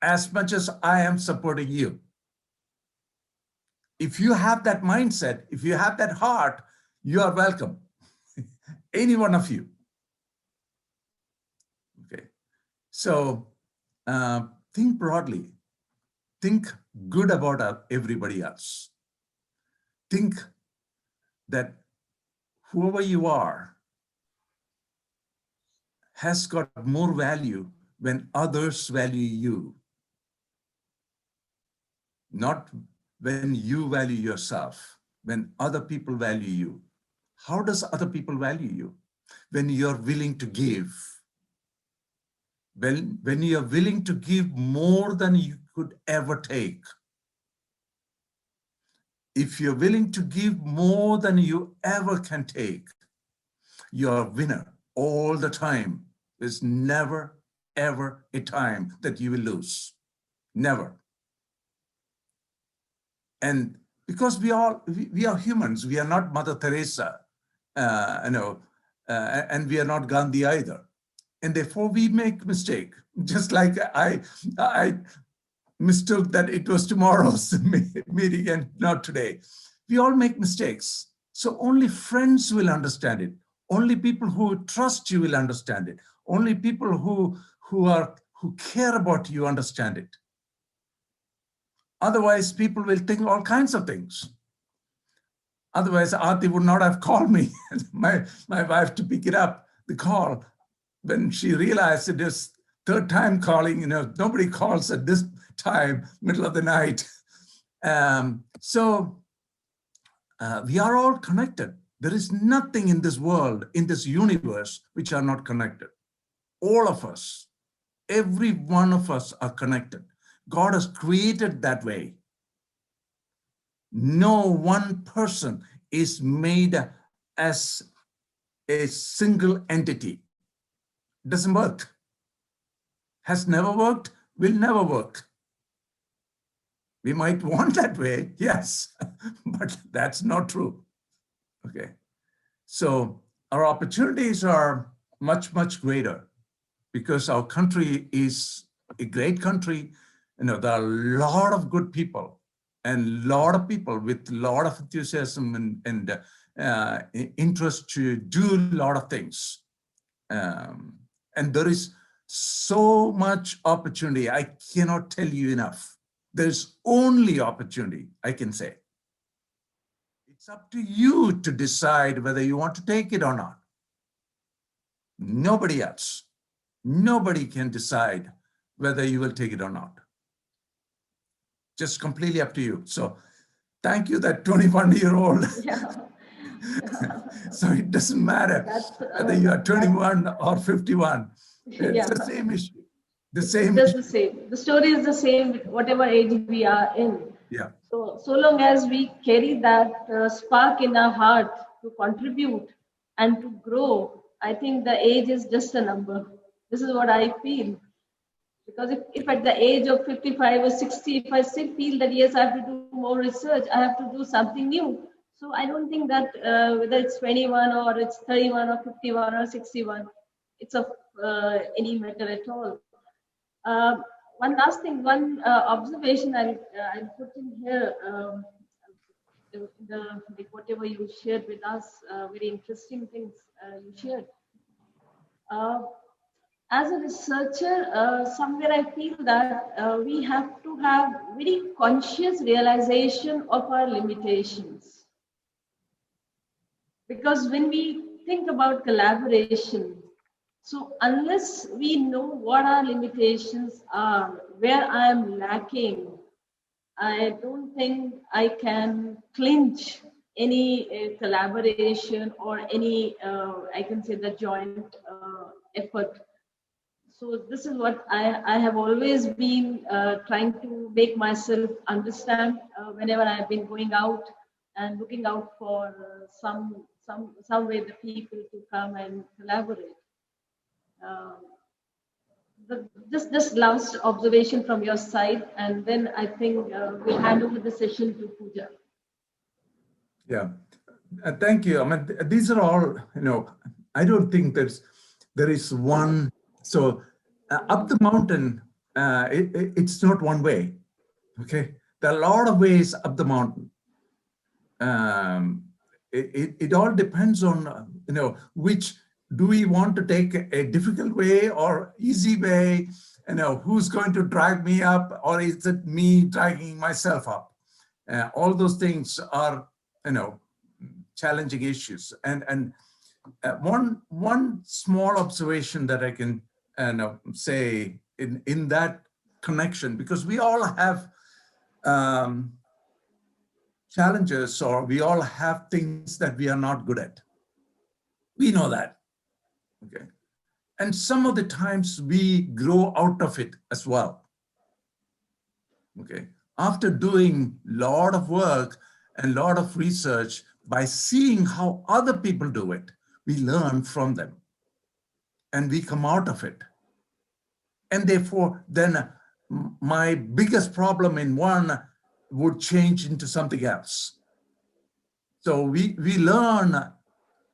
as much as I am supporting you. If you have that mindset, if you have that heart, you are welcome, any one of you. Okay, so think broadly, think good about everybody else. Think that whoever you are has got more value when others value you, not when you value yourself, when other people value you. How does other people value you? When you're willing to give. When you're willing to give more than you could ever take. If you're willing to give more than you ever can take, you're a winner all the time. There's never, ever a time that you will lose. Never. And because we are humans, we are not Mother Teresa. And we are not Gandhi either. And therefore we make mistake. Just like I mistook that it was tomorrow's meeting and not today. We all make mistakes. So only friends will understand it. Only people who trust you will understand it. Only people who care about you understand it. Otherwise, people will think all kinds of things. Otherwise, Aarti would not have called me, my wife, to pick it up, the call. When she realized it is third time calling, nobody calls at this time, middle of the night. We are all connected. There is nothing in this world, in this universe, which are not connected. All of us, every one of us are connected. God has created that way. No one person is made as a single entity. Doesn't work. Has never worked, will never work. We might want that way, yes, but that's not true. Okay. So our opportunities are much, much greater because our country is a great country. There are a lot of good people and a lot of people with a lot of enthusiasm and interest to do a lot of things. And there is so much opportunity. I cannot tell you enough. There's only opportunity, I can say. It's up to you to decide whether you want to take it or not. Nobody else. Nobody can decide whether you will take it or not. Just completely up to you. So thank you, that 21-year-old. Yeah. So it doesn't matter whether you are 21 or 51. It's Yeah. the same issue. The It's same just issue. the same. The story is the same, whatever age we are in. Yeah. So long as we carry that spark in our heart to contribute and to grow, I think the age is just a number. This is what I feel. Because if at the age of 55 or 60, if I still feel that yes, I have to do more research, I have to do something new. So I don't think that whether it's 21 or it's 31 or 51 or 61, it's of any matter at all. Uh, One last thing, one observation I'll put in here. Like whatever you shared with us, very interesting things you shared. Uh, as a researcher, somewhere I feel that we have to have very conscious realization of our limitations. Because when we think about collaboration, so unless we know what our limitations are, where I am lacking, I don't think I can clinch any collaboration or any, I can say, the joint effort. So this is what I have always been trying to make myself understand whenever I've been going out and looking out for some way the people to come and collaborate. Um, just last observation from your side, and then I think we'll hand over the session to Pooja. Yeah. Thank you. I mean, these are all, I don't think there is one. So up the mountain, it's not one way. Okay. There are a lot of ways up the mountain. It all depends on, which do we want to take a difficult way or easy way? Who's going to drag me up, or is it me dragging myself up? All those things are, challenging issues. And one small observation that I can say in that connection, because we all have challenges, or we all have things that we are not good at. We know that, okay? And some of the times we grow out of it as well, okay? After doing a lot of work and a lot of research, by seeing how other people do it, we learn from them and we come out of it. And therefore, then my biggest problem in one would change into something else. So we learn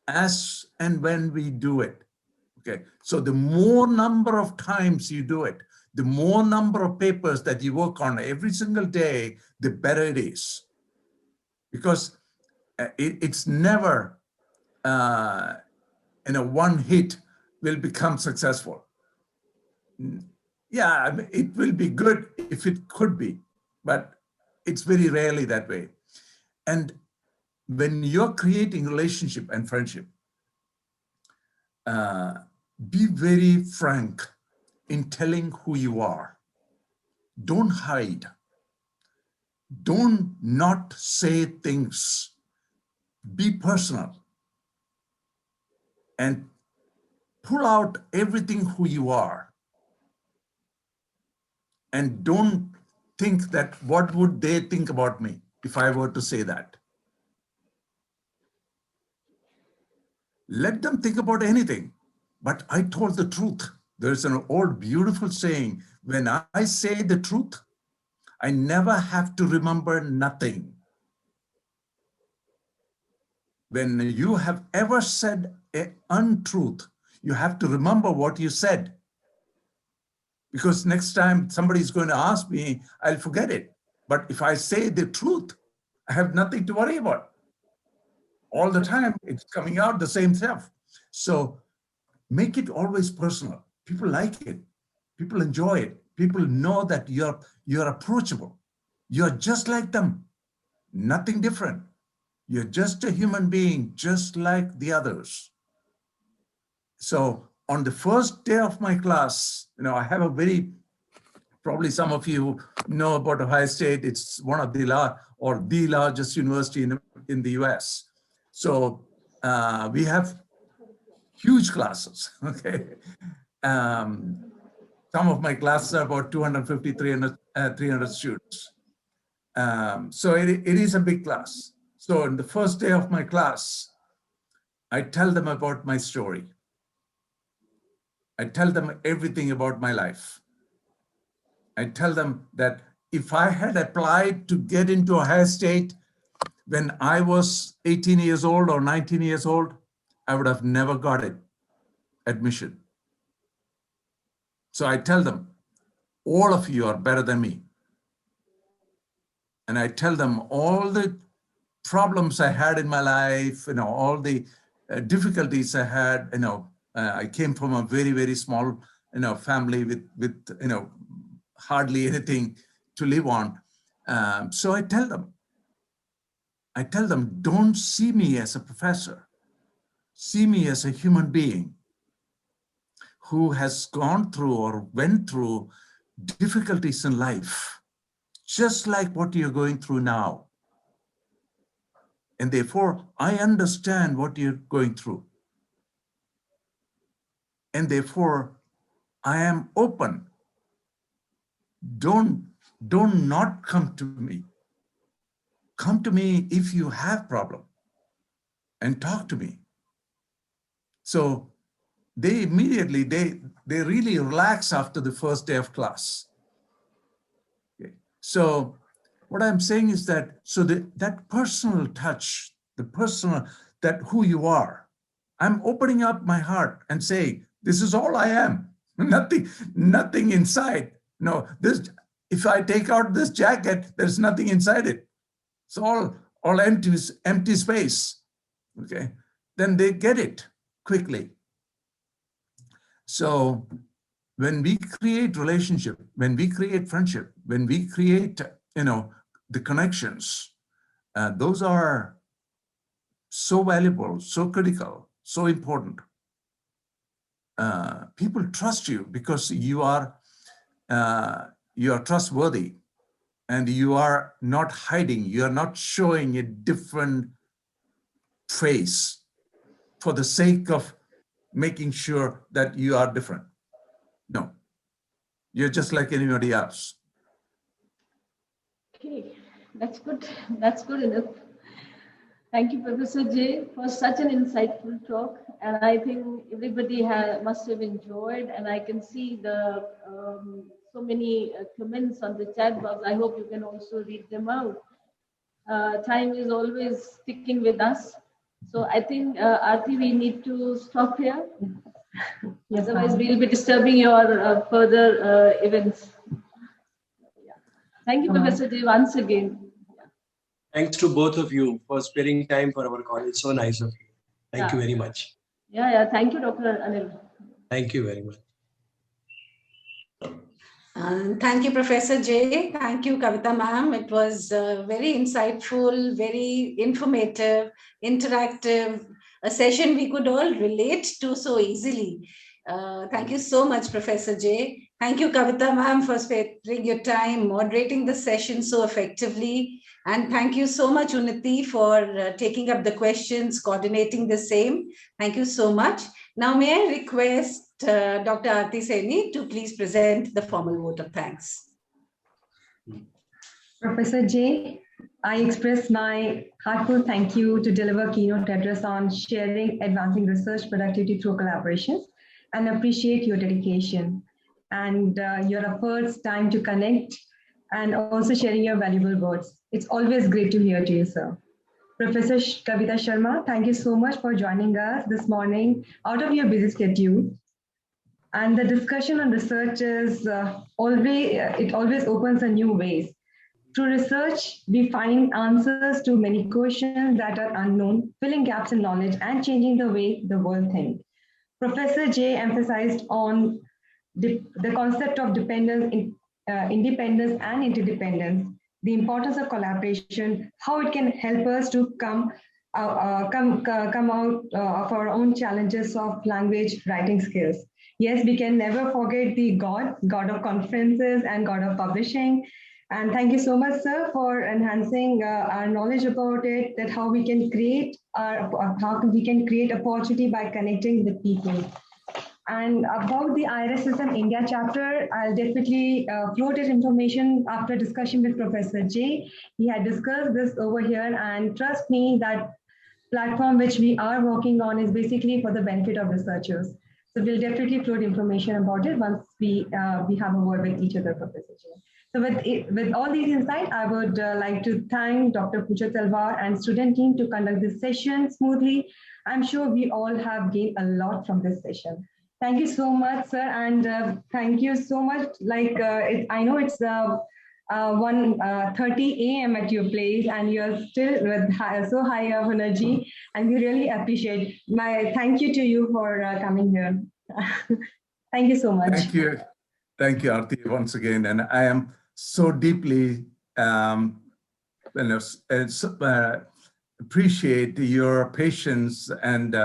as and when we do it. Okay, so the more number of times you do it, the more number of papers that you work on every single day, the better it is. Because it's never, one hit will become successful. Yeah, I mean, it will be good if it could be, but it's very rarely that way. And when you're creating relationship and friendship, be very frank in telling who you are. Don't hide. Don't not say things. Be personal and pull out everything who you are. And don't think that what would they think about me if I were to say that. Let them think about anything, but I told the truth. There's an old beautiful saying, when I say the truth, I never have to remember nothing. When you have ever said an untruth, you have to remember what you said. Because next time somebody is going to ask me, I'll forget it. But if I say the truth, I have nothing to worry about. All the time, it's coming out the same stuff. So make it always personal. People like it. People enjoy it. People know that you're approachable. You're just like them. Nothing different. You're just a human being, just like the others. So on the first day of my class, I have a very, probably some of you know about Ohio State. It's one of the largest university in the US. So we have huge classes, okay? Some of my classes are about 250, 300 students. So it is a big class. So in the first day of my class, I tell them about my story. I tell them everything about my life. I tell them that if I had applied to get into Ohio State when I was 18 years old or 19 years old, I would have never got it, admission. So I tell them, all of you are better than me. And I tell them all the problems I had in my life, all the difficulties I had. I came from a very, very small, family with hardly anything to live on. So I tell them, don't see me as a professor. See me as a human being who has gone through or went through difficulties in life, just like what you're going through now. And therefore, I understand what you're going through. And therefore, I am open. Don't not come to me. Come to me if you have problem and talk to me. So they immediately, they really relax after the first day of class. Okay. So what I'm saying is that, that personal touch, the personal, that who you are, I'm opening up my heart and saying, this is all I am, nothing inside. No, if I take out this jacket, there's nothing inside it. It's all empty space, okay? Then they get it quickly. So when we create relationship, when we create friendship, when we create, the connections, those are so valuable, so critical, so important. People trust you because you are trustworthy, and you are not hiding. You are not showing a different face for the sake of making sure that you are different. No, you're just like anybody else. Okay, that's good. That's good enough. Thank you, Professor J, for such an insightful talk. And I think everybody must have enjoyed. And I can see the so many comments on the chat box. I hope you can also read them out. Time is always sticking with us. So I think, Aarti, we need to stop here. Yes, otherwise, we'll be disturbing your further events. Yeah. Thank you, Professor J, once again. Thanks to both of you for sparing time for our call. It's so nice of you. Thank you very much. Yeah. Thank you, Dr. Anil. Thank you very much. Thank you, Professor J. Thank you, Kavita ma'am. It was very insightful, very informative, interactive, a session we could all relate to so easily. Thank you so much, Professor J. Thank you, Kavita ma'am, for sparing your time, moderating the session so effectively. And thank you so much, Unnati, for taking up the questions, coordinating the same. Thank you so much. Now, may I request Dr. Aarti Saini to please present the formal vote of thanks. Professor J, I express my heartfelt thank you to deliver keynote address on sharing advancing research productivity through collaborations, and appreciate your dedication and your efforts, time to connect, and also sharing your valuable words. It's always great to hear to you, sir. Professor Kavita Sharma, thank you so much for joining us this morning out of your busy schedule. And the discussion on research is always opens a new ways. Through research, we find answers to many questions that are unknown, filling gaps in knowledge and changing the way the world thinks. Professor J emphasized on the concept of dependence, independence, and interdependence, the importance of collaboration, how it can help us to come out of our own challenges of language writing skills. Yes, we can never forget the God of conferences and God of publishing. And thank you so much, sir, for enhancing our knowledge about it, that how we can create opportunity by connecting with people. And about the IRSSM India chapter, I'll definitely float his information after discussion with Professor J. He had discussed this over here, and trust me, that platform which we are working on is basically for the benefit of researchers. So we'll definitely float information about it once we have a word with each other, Professor J. So with all these insights, I would like to thank Dr. Pooja Talwar and student team to conduct this session smoothly. I'm sure we all have gained a lot from this session. Thank you so much, sir, and thank you so much. I know it's 1:30 a.m. at your place, and you're still with so high of energy, and we really appreciate. My thank you to you for coming here. Thank you so much. Thank you, Aarti, once again, and I am so deeply appreciate your patience and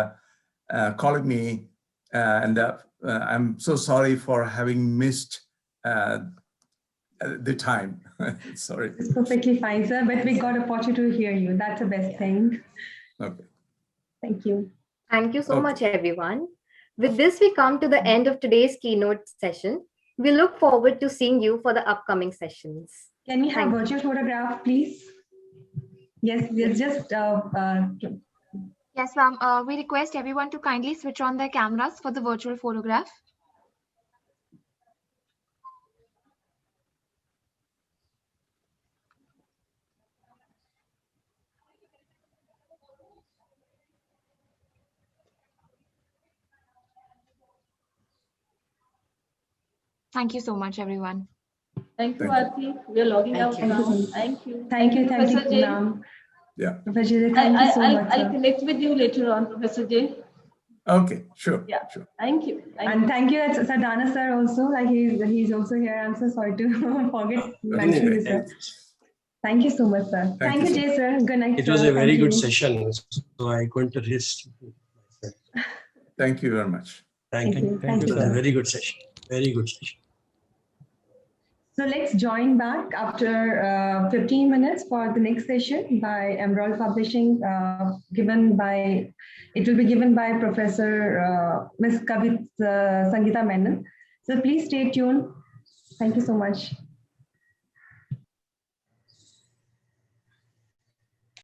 calling me. I'm so sorry for having missed the time. Sorry. It's perfectly fine, sir, but we got an opportunity to hear you. That's the best thing. Okay. Thank you. Thank you so much, everyone. With this, we come to the end of today's keynote session. We look forward to seeing you for the upcoming sessions. Can we have virtual photograph, please? Yes, just Yes, ma'am. We request everyone to kindly switch on their cameras for the virtual photograph. Thank you so much, everyone. Thank you, Aarti. We are logging out now. Thank you. Thank you, Professor J. Yeah. Professor J, thank you so much. I'll connect with you later on, Professor J. Okay, sure. Yeah, sure. Thank you. Thank you, Sardana sir, also. Like he's also here. I'm so sorry to forget mentioning this, sir. Thank you so much, sir. Thank you, Jay, sir. Good night, It sir. was a very Thank good you. session, so I couldn't resist. Thank you very much. Thank you. Thank you, It was a sir. very good session. Very good session. So let's join back after 15 minutes for the next session by Emerald Publishing, it will be given by Professor Ms. Kavit Sangeeta Menon. So please stay tuned. Thank you so much.